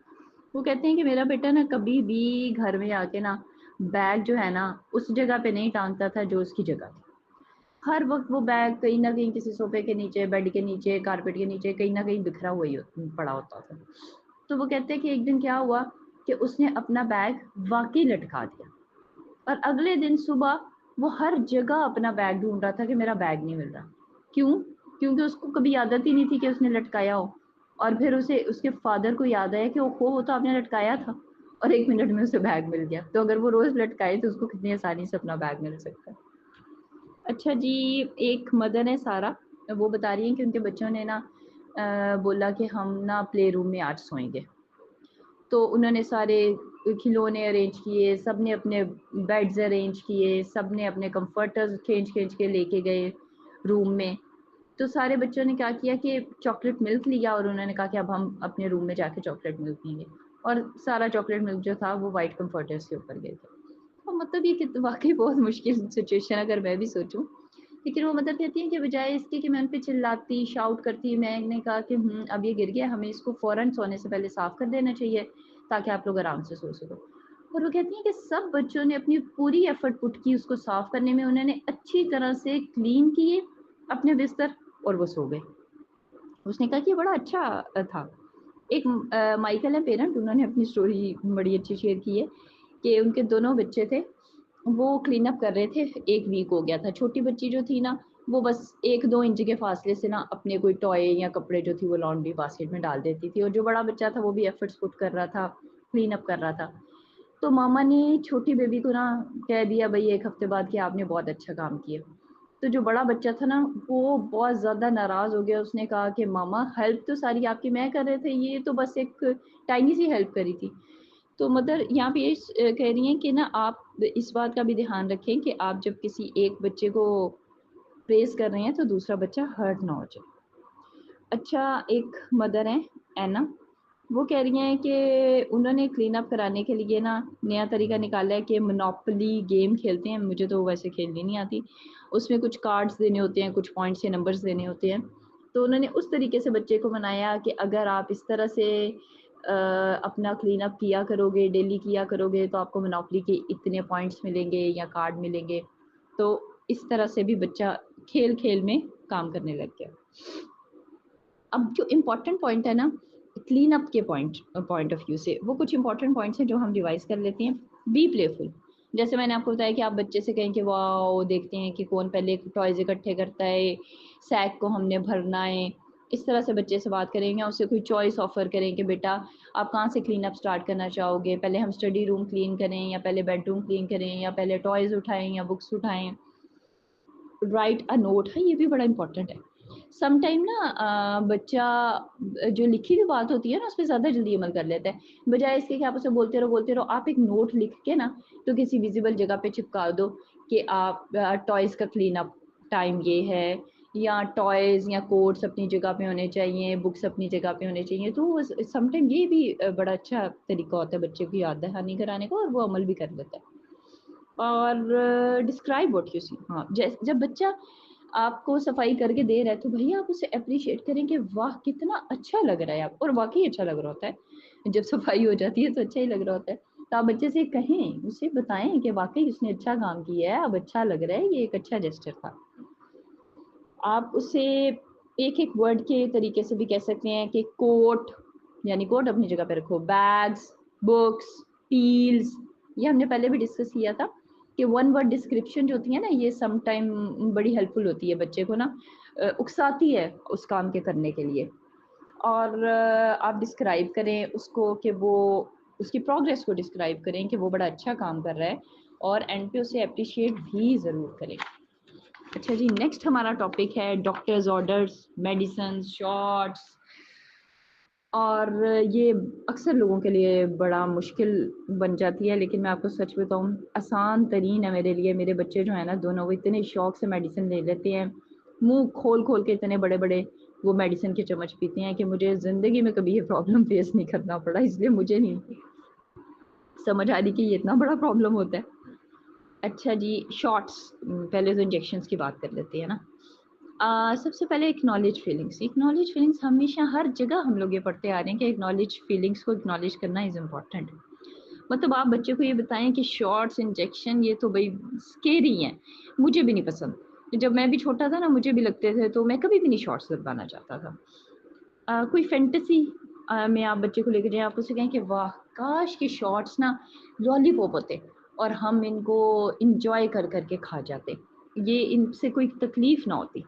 S3: वो कहते हैं कि मेरा बेटा ना कभी भी घर में आके ना बैग जो है ना उस जगह पे नहीं टांगता था जो उसकी जगह थी। हर वक्त वो बैग कहीं ना कहीं किसी सोफे के नीचे, बेड के नीचे, कारपेट के नीचे कहीं ना कहीं बिखरा हुआ ही पड़ा होता था। तो वो कहते हैं कि एक दिन क्या हुआ कि उसने अपना बैग वाकई लटका दिया, और अगले दिन सुबह वो हर जगह अपना बैग ढूंढ रहा था कि मेरा बैग नहीं मिल रहा। क्यों? क्योंकि उसको कभी आदत ही नहीं थी कि उसने लटकाया हो। और फिर उसे उसके फादर को याद आया कि ओहो वो तो आपने लटकाया था, और 1 मिनट में उसे बैग मिल गया। तो अगर वो रोज़ लटकाए तो उसको कितनी आसानी से अपना बैग मिल सकता है। अच्छा जी, एक मदर है सारा, वो बता रही हैं कि उनके बच्चों ने ना बोला कि हम ना प्ले रूम में आज सोएंगे। तो उन्होंने सारे खिलौने अरेंज किए, सब ने अपने बेड्स अरेंज किए, सब ने अपने कंफर्टर्स खींच-खींच के लेके गए रूम में। तो सारे बच्चों ने क्या किया कि चॉकलेट मिल्क लिया, और उन्होंने कहा कि अब हम अपने रूम में जाके चॉकलेट मिल्क पिएँगे, और सारा चॉकलेट मिल्क जो था वो व्हाइट कंफर्टर्स के ऊपर गिर गया। तो मतलब ये कित वाक़ई बहुत मुश्किल सिचुएशन, अगर मैं भी सोचूँ लेकिन वो मदर कहती है कि बजाय इसके कि मैं उन पे चिल्लाती, शाउट करती, मैंने कहा कि अब ये गिर गया, हमें इसको फ़ौरन सोने से पहले साफ़ कर देना चाहिए, ताकि आप लोग आराम से सो सको। और वो कहती हैं कि सब बच्चों ने अपनी पूरी एफ़र्ट पुट की उसको साफ़ करने में, उन्होंने अच्छी तरह से क्लीन किए अपने बिस्तर और वो सो गए। उसने कहा कि ये बड़ा अच्छा था। एक माइकल है पेरेंट, उन्होंने अपनी स्टोरी बड़ी अच्छी शेयर की है कि उनके दोनों बच्चे थे, वो क्लीन अप कर रहे थे, 1 वीक हो गया था। छोटी बच्ची जो थी ना, वो बस 1-2 इंच के फासले से ना अपने कोई टॉय या कपड़े जो थी वो लॉन्ड्री बास्केट में डाल देती थी, और जो बड़ा बच्चा था वो भी एफर्ट्स पुट कर रहा था, क्लीन अप कर रहा था। तो मामा ने छोटी बेबी को ना कह दिया, भई 1 हफ्ते बाद कि आपने बहुत अच्छा काम किया। तो जो बड़ा बच्चा था ना, वो बहुत ज़्यादा नाराज़ हो गया, उसने कहा कि मामा हेल्प तो सारी आपकी मैं कर रहे थे, ये तो बस एक टाइनी सी हेल्प करी थी। तो मदर यहाँ पे ये कह रही हैं कि ना आप इस बात का भी ध्यान रखें कि आप जब किसी एक बच्चे को प्रेज़ कर रहे हैं तो दूसरा बच्चा हर्ट ना हो जाए। अच्छा, एक मदर हैं, ऐना, वो कह रही हैं कि उन्होंने क्लीन अप कराने के लिए ना नया तरीका निकाला है कि मोनोपोली गेम खेलते हैं, मुझे तो वैसे खेलनी नहीं आती। उसमें कुछ कार्ड्स देने होते हैं, कुछ पॉइंट्स या नंबर्स देने होते हैं। तो उन्होंने उस तरीके से बच्चे को मनाया कि अगर आप इस तरह से अपना क्लीन अप किया करोगे, डेली किया करोगे, तो आपको मोनोपोली के इतने पॉइंट्स मिलेंगे या कार्ड मिलेंगे। तो इस तरह से भी बच्चा खेल-खेल में काम करने लग गया। अब जो इम्पोर्टेंट पॉइंट है ना, क्लीन अप के पॉइंट ऑफ व्यू से, वो कुछ इम्पोर्टेंट पॉइंट्स हैं जो हम रिवाइज़ कर लेते हैं। बी प्लेफुल, जैसे मैंने आपको बताया कि आप बच्चे से कहें कि वॉव! देखते हैं कि कौन पहले टॉयज़ इकट्ठे करता है, सैक को हमने भरना है। इस तरह से बच्चे से बात करें या उसे कोई चॉइस ऑफ़र करें कि बेटा आप कहाँ से क्लीन अप स्टार्ट करना चाहोगे? पहले हम स्टडी रूम क्लीन करें या पहले बेडरूम क्लीन करें या पहले टॉयज़ उठाएँ या बुक्स उठाएँ? राइट अ नोट है, ये भी बड़ा इम्पोर्टेंट है। सम टाइम ना बच्चा जो लिखी हुई बात होती है ना, उसपे ज़्यादा जल्दी अमल कर लेता है। बजाय इसके कि आप उसे बोलते रहो, आप एक नोट लिख के ना तो किसी विज़िबल जगह पे चिपका दो कि आप टॉयज़ का क्लीन अप टाइम ये है, या टॉयज़ या कोट्स अपनी जगह पे होने चाहिए, बुक्स अपनी जगह पे होने चाहिए। तो सम टाइम ये भी बड़ा अच्छा तरीका होता है बच्चे को याद दहानी कराने का, और वो अमल भी कर लेता है। और डिस्क्राइब व्हाट यू सी, हाँ, जब बच्चा आपको सफाई करके दे रहा है तो भैया आप उसे एप्रिशिएट करें कि वाह कितना अच्छा लग रहा है आप, और वाकई अच्छा लग रहा होता है जब सफाई हो जाती है तो अच्छा ही लग रहा होता है। तो आप बच्चे से कहें, उसे बताएं कि वाकई उसने अच्छा काम किया है, अब अच्छा लग रहा है, ये एक अच्छा जेस्चर था। आप उसे एक एक वर्ड के तरीके से भी कह सकते हैं कि कोट, यानी कोट अपनी जगह पे रखो, बैग्स, बुक्स, टील्स, ये हमने पहले भी डिस्कस किया था कि वन वर्ड डिस्क्रिप्शन जो होती है ना, ये सम टाइम बड़ी हेल्पफुल होती है बच्चे को ना, उकसाती है उस काम के करने के लिए। और आप डिस्क्राइब करें उसको कि वो उसकी प्रोग्रेस को डिस्क्राइब करें कि वो बड़ा अच्छा काम कर रहा है, और एंड पे उसे एप्रिशिएट भी ज़रूर करें। अच्छा जी, नेक्स्ट हमारा टॉपिक है डॉक्टर्स ऑर्डर्स, मेडिसिन, शॉट्स। और ये अक्सर लोगों के लिए बड़ा मुश्किल बन जाती है, लेकिन मैं आपको सच बताऊँ, आसान तरीन है मेरे लिए। मेरे बच्चे जो हैं ना दोनों, वो इतने शौक से मेडिसिन ले लेते हैं, मुँह खोल-खोल के इतने बड़े-बड़े वो मेडिसिन के चम्मच पीते हैं कि मुझे ज़िंदगी में कभी ये प्रॉब्लम फेस नहीं करना पड़ा, इसलिए मुझे नहीं समझ आ रही कि ये इतना बड़ा प्रॉब्लम होता है। अच्छा जी, शॉट्स, पहले तो इंजेक्शंस की बात कर लेते हैं ना। सबसे पहले एक्नॉलेज फीलिंग्स। एक्नॉलेज फीलिंग्स हमेशा हर जगह हम लोग ये पढ़ते आ रहे हैं कि एक्नॉलेज फीलिंग्स को एक्नॉलेज करना इज़ इम्पोर्टेंट। मतलब आप बच्चे को ये बताएँ कि शॉट्स, इंजेक्शन ये तो भई स्केरी हैं, मुझे भी नहीं पसंद। जब मैं भी छोटा था ना, मुझे भी लगते थे, तो मैं कभी भी नहीं शॉट्स लगवाना चाहता था। कोई फैंटेसी में आप बच्चे को लेके जाएँ, आप उससे कहें कि वाह! काश कि शॉट्स ना लॉलीपॉप होते और हम इनको एन्जॉय कर के खा जाते। ये इनसे कोई तकलीफ़ ना होती।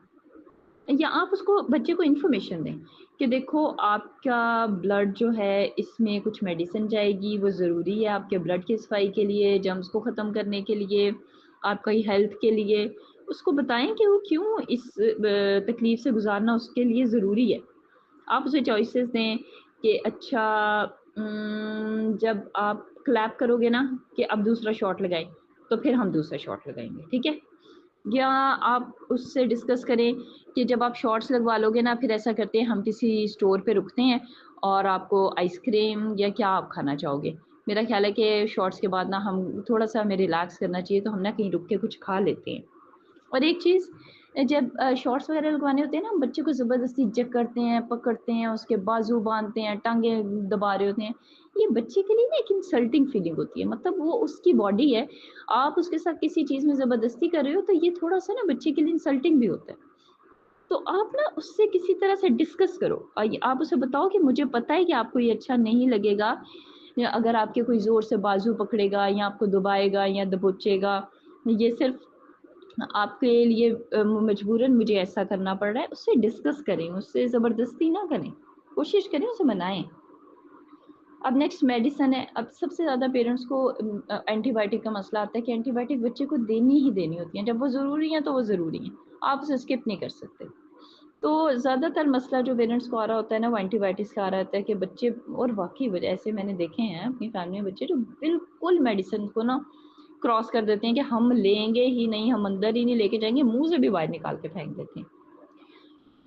S3: या आप उसको बच्चे को इन्फॉर्मेशन दें कि देखो आपका ब्लड जो है इसमें कुछ मेडिसिन जाएगी, वो ज़रूरी है आपके ब्लड की सफाई के लिए, जर्म्स को ख़त्म करने के लिए, आपकी हेल्थ के लिए। उसको बताएँ कि वो क्यों इस तकलीफ़ से गुज़ारना उसके लिए ज़रूरी है। आप उसे चॉइसेस दें कि अच्छा, जब आप क्लैप करोगे ना कि अब दूसरा शॉट लगाएँ, तो फिर हम दूसरा शॉट लगाएँगे, ठीक है? या आप उससे डिस्कस करें कि जब आप शॉट्स लगवा लोगे ना, फिर ऐसा करते हैं हम किसी स्टोर पे रुकते हैं और आपको आइसक्रीम या क्या आप खाना चाहोगे? मेरा ख़्याल है कि शॉट्स के बाद ना हम थोड़ा-सा हमें रिलैक्स करना चाहिए, तो हम ना कहीं रुक के कुछ खा लेते हैं। और एक चीज़ जब शॉर्ट्स वगैरह लगवाने होते हैं ना, बच्चे को ज़बरदस्ती जकड़ते हैं, पकड़ते हैं, उसके बाजू बाँधते हैं, टाँगें दबा रहे होते हैं। ये बच्चे के लिए ना एक इंसल्टिंग फीलिंग होती है, मतलब वो उसकी बॉडी है, आप उसके साथ किसी चीज़ में ज़बरदस्ती कर रहे हो, तो ये थोड़ा-सा ना बच्चे के लिए इंसल्टिंग भी होता है। तो आप ना उससे किसी तरह से डिस्कस करो। आप उसे बताओ कि मुझे पता है कि आपको ये अच्छा नहीं लगेगा, या अगर आपके कोई ज़ोर से बाजू पकड़ेगा या आपको दबाएगा या दबोचेगा, ये सिर्फ़ आपके लिए मजबूरन मुझे ऐसा करना पड़ रहा है। उससे डिस्कस करें, उससे ज़बरदस्ती ना करें, कोशिश करें उसे मनाएँ। अब नेक्स्ट मेडिसिन है। अब सबसे ज़्यादा पेरेंट्स को एंटीबायोटिक का मसला आता है कि एंटीबायोटिक बच्चे को देनी ही देनी होती है। जब वो ज़रूरी हैं, तो वो ज़रूरी हैं। आप उसे स्किप नहीं कर सकते। तो ज़्यादातर मसला जो पेरेंट्स को आ रहा होता है ना, वो एंटीबायोटिक्स का आ रहा होता है कि बच्चे, और वाक़ई वजह ऐसे मैंने देखे हैं अपनी फैमिली में बच्चे जो बिल्कुल मेडिसिन को ना क्रॉस कर देते हैं कि हम लेंगे ही नहीं, हम अंदर ही नहीं लेके जाएँगे, मुँह से भी बाहर निकाल के फेंक देते हैं।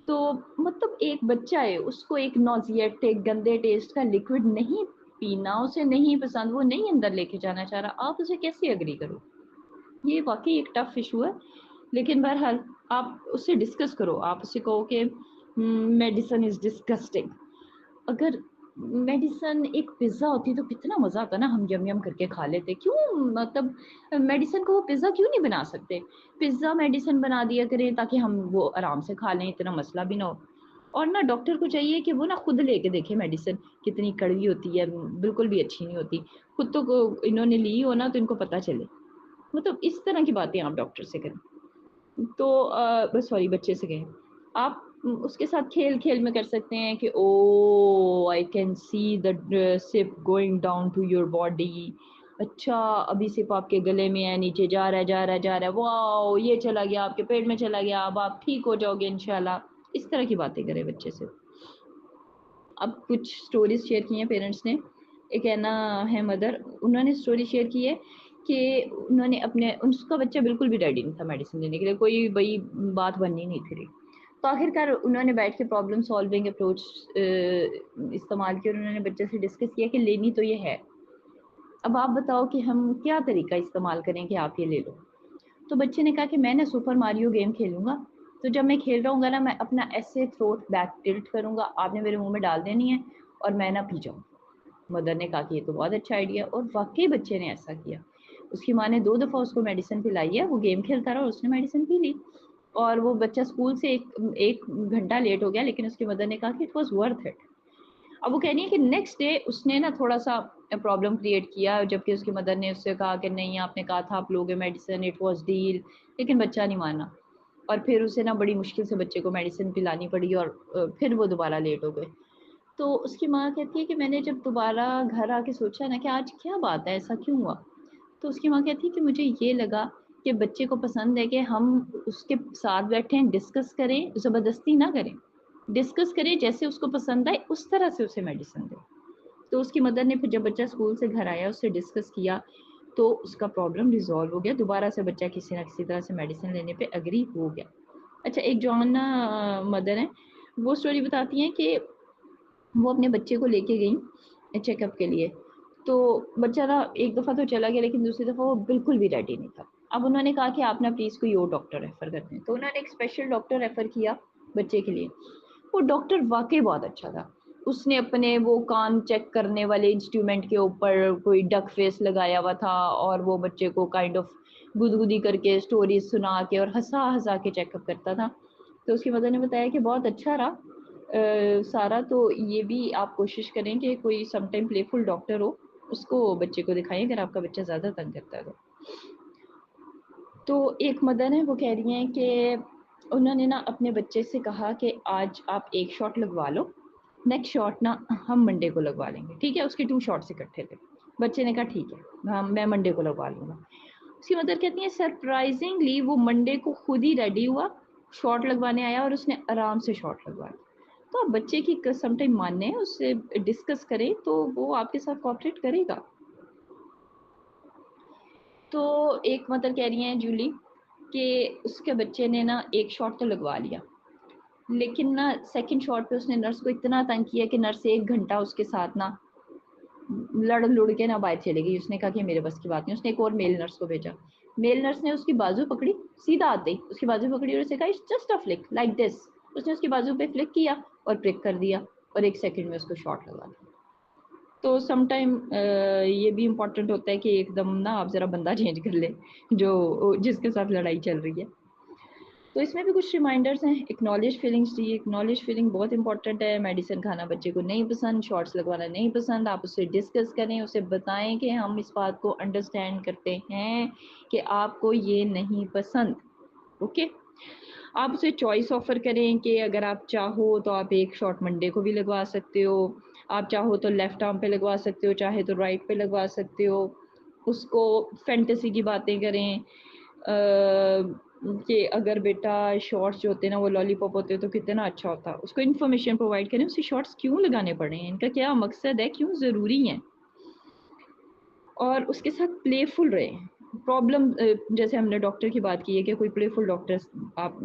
S3: तो मतलब एक बच्चा है, उसको एक नॉज़िएटिक गंदे टेस्ट का लिक्विड नहीं पीना, उसे नहीं पसंद, वो नहीं अंदर लेके जाना चाह रहा, आप उसे कैसे एग्री करो? ये वाक़ई एक टफ़ इश्यू है, लेकिन बहरहाल आप उससे डिस्कस करो, आप उससे कहो कि मेडिसिन इज़ डिस्गस्टिंग। अगर मेडिसिन एक पिज़्ज़ा होती तो कितना मज़ा आता ना, हम यम-यम करके खा लेते। क्यों, मतलब मेडिसिन को वो पिज़्ज़ा क्यों नहीं बना सकते? पिज़्ज़ा मेडिसिन बना दिया करें ताकि हम वो आराम से खा लें, इतना मसला भी ना हो। और ना डॉक्टर को चाहिए कि वो ना खुद लेके देखे मेडिसिन, कितनी कड़वी होती है, बिल्कुल भी अच्छी नहीं होती। खुद तो इन्होंने ली हो ना, तो इनको पता चले। मतलब इस तरह की बातें आप डॉक्टर से करें। तो सॉरी, बच्चे से कहें। आप उसके साथ खेल-खेल में कर सकते हैं कि oh! I can see the sip going down to your body. अच्छा, अभी सिप आपके गले में है, नीचे जा रहा है, जा रहा है, जा रहा है। वॉव! ये चला गया, आपके पेट में चला गया, अब आप ठीक हो जाओगे इंशाल्लाह। इस तरह की बातें करें बच्चे से। अब कुछ स्टोरीज़ शेयर की हैं पेरेंट्स ने। एक है ना, है मदर, उन्होंने स्टोरी शेयर की है कि उन्होंने अपने, उसका बच्चा बिल्कुल भी रेडी नहीं था मेडिसिन लेने के लिए, कोई भई बात बननी नहीं थी रही। तो आखिरकार उन्होंने बैठ के प्रॉब्लम सॉल्विंग अप्रोच इस्तेमाल की और उन्होंने बच्चे से डिस्कस किया कि लेनी तो ये है। अब आप बताओ कि हम क्या तरीका इस्तेमाल करें कि आप ये ले लो? तो बच्चे ने कहा कि मैं ना सुपर मारियो गेम खेलूँगा, तो जब मैं खेल रहा हूँगा ना, मैं अपना ऐसे थ्रोट बैक टिल्ट करूँगा, आपने मेरे मुँह में डाल देनी है और मैं ना पी जाऊँ। मदर ने कहा कि ये तो बहुत अच्छा आइडिया है, और वाक़ई बच्चे ने ऐसा किया। उसकी माँ ने 2 दफ़ा उसको मेडिसिन पिलाई है, वो गेम खेलता रहा और उसने मेडिसिन पी ली। और वो बच्चा स्कूल से 1 घंटा लेट हो गया, लेकिन उसकी मदर ने कहा कि इट वाज़ वर्थ इट। अब वो कह रही है कि नेक्स्ट डे उसने ना थोड़ा-सा प्रॉब्लम क्रिएट किया, जबकि उसकी मदर ने उससे कहा कि नहीं, आपने कहा था आप लोगे मेडिसिन, इट वाज़ डील, लेकिन बच्चा नहीं माना। और फिर उसे ना बड़ी मुश्किल से बच्चे को मेडिसिन पिलानी पड़ी और फिर वो दोबारा लेट हो गए। तो उसकी माँ कहती है कि मैंने जब दोबारा घर आके सोचा ना कि आज क्या बात है, ऐसा क्यों हुआ? तो उसकी माँ कहती है कि मुझे ये लगा कि बच्चे को पसंद है कि हम उसके साथ बैठें, डिस्कस करें, ज़बरदस्ती ना करें। डिस्कस करें, जैसे उसको पसंद आए उस तरह से उसे मेडिसिन दें। तो उसकी मदर ने फिर जब बच्चा स्कूल से घर आया, उससे डिस्कस किया, तो उसका प्रॉब्लम रिज़ॉल्व हो गया। दोबारा से बच्चा किसी न किसी तरह से मेडिसिन लेने पे एग्री हो गया। अच्छा, एक जो ना मदर हैं, वो स्टोरी बताती हैं कि वो अपने बच्चे को लेके गईं चेकअप के लिए। तो बच्चा ना एक दफ़ा तो चला गया, लेकिन दूसरी दफ़ा वो बिल्कुल भी रेडी नहीं था। अब उन्होंने कहा कि आप ना प्लीज़ कोई और डॉक्टर रेफ़र कर दें। तो उन्होंने एक स्पेशल डॉक्टर रेफ़र किया बच्चे के लिए। वो डॉक्टर वाक़ई बहुत अच्छा था। उसने अपने वो कान चेक करने वाले इंस्ट्रूमेंट के ऊपर कोई डक फेस लगाया हुआ था और वो बच्चे को काइंड ऑफ़ गुदगुदी करके स्टोरीज़ सुना के और हँसा-हँसा के चेकअप करता था। तो उसकी मदर ने बताया कि बहुत अच्छा रहा सारा। तो ये भी आप कोशिश करें कि कोई सम टाइम प्लेफुल डॉक्टर हो, उसको बच्चे को दिखाएँ अगर आपका बच्चा ज़्यादा तंग करता है तो। तो एक मदर हैं, वो कह रही हैं कि उन्होंने ना अपने बच्चे से कहा कि आज आप 1 शॉट लगवा लो, नेक्स्ट शॉट ना हम मंडे को लगवा लेंगे, ठीक है? उसके 2 शॉट्स इकट्ठे थे। बच्चे ने कहा ठीक है, हाँ, मैं मंडे को लगवा लूँगा। उसकी मदर कहती हैं सरप्राइज़िंगली वो मंडे को खुद ही रेडी हुआ, शॉट लगवाने आया और उसने आराम से शॉट लगवाया। तो आप बच्चे की सम टाइम मानें, उससे डिस्कस करें, तो वो आपके साथ कोऑपरेट करेगा। तो एक मदर कह रही हैं जूली कि उसके बच्चे ने ना 1 शॉट तो लगवा लिया, लेकिन ना सेकंड शॉट पे उसने नर्स को इतना तंग किया कि नर्स 1 घंटा उसके साथ ना लड़ लुड़ के ना बाहर चली गई। उसने कहा कि मेरे बस की बात नहीं। उसने एक और मेल नर्स को भेजा। मेल नर्स ने उसकी बाजू पकड़ी, सीधा हाथ दी, उसकी बाजू पकड़ी और उसे कहा it's just a flick like this. उसने उसकी बाजू पे फ्लिक किया और प्रिक कर दिया और 1 सेकंड में उसको शॉट लगा दिया। तो सम टाइम ये भी इम्पोर्टेंट होता है कि एकदम ना आप ज़रा बंदा चेंज कर ले जो जिसके साथ लड़ाई चल रही है। तो इसमें भी कुछ रिमाइंडर्स हैं। एक्नॉलेज फीलिंग्स चाहिए। एक्नॉलेज फीलिंग बहुत इंपॉर्टेंट है। मेडिसिन खाना बच्चे को नहीं पसंद, शॉट्स लगवाना नहीं पसंद, आप उससे डिस्कस करें, उसे बताएं कि हम इस बात को अंडरस्टैंड करते हैं कि आपको ये नहीं पसंद। ओके, आप उसे चॉइस ऑफर करें कि अगर आप चाहो तो आप एक शॉट मंडे को भी लगवा सकते हो, आप चाहो तो लेफ्ट आर्म पे लगवा सकते हो, चाहे तो राइट पे लगवा सकते हो। उसको फैंटेसी की बातें करें कि अगर बेटा शॉर्ट्स जो होते हैं ना वो लॉलीपॉप होते हैं तो कितना अच्छा होता। उसको इन्फॉर्मेशन प्रोवाइड करें, उसे शॉर्ट्स क्यों लगाने पड़े हैं, इनका क्या मकसद है, क्यों ज़रूरी हैं, और उसके साथ प्लेफुल रहें। प्रॉब्लम जैसे हमने डॉक्टर की बात की है कि कोई प्लेफुल डॉक्टर आप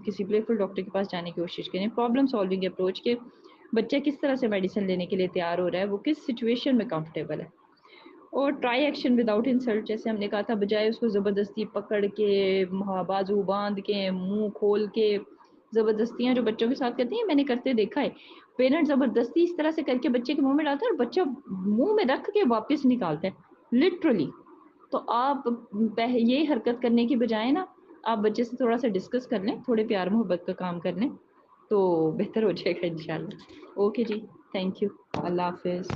S3: किसी प्लेफुल डॉक्टर के पास जाने की कोशिश करें। प्रॉब्लम सॉल्विंग अप्रोच के बच्चा किस तरह से मेडिसिन लेने के लिए तैयार हो रहा है, वो किस सिचुएशन में कंफर्टेबल है। और ट्राई एक्शन विदाउट इंसल्ट, जैसे हमने कहा था, बजाय उसको ज़बरदस्ती पकड़ के बाजू बांध के मुंह खोल के ज़बरदस्तियाँ जो बच्चों के साथ करती हैं, मैंने करते देखा है। पेरेंट ज़बरदस्ती इस तरह से करके बच्चे के मुंह में डालता है और बच्चा मुंह में रख के वापस निकालता है लिटरली। तो आप ये हरकत करने की बजाय ना आप बच्चे से थोड़ा सा डिस्कस कर लें, थोड़े प्यार मोहब्बत का काम कर लें तो बेहतर हो जाएगा इंशाल्लाह। ओके जी, थैंक यू, अल्लाह हाफिज़।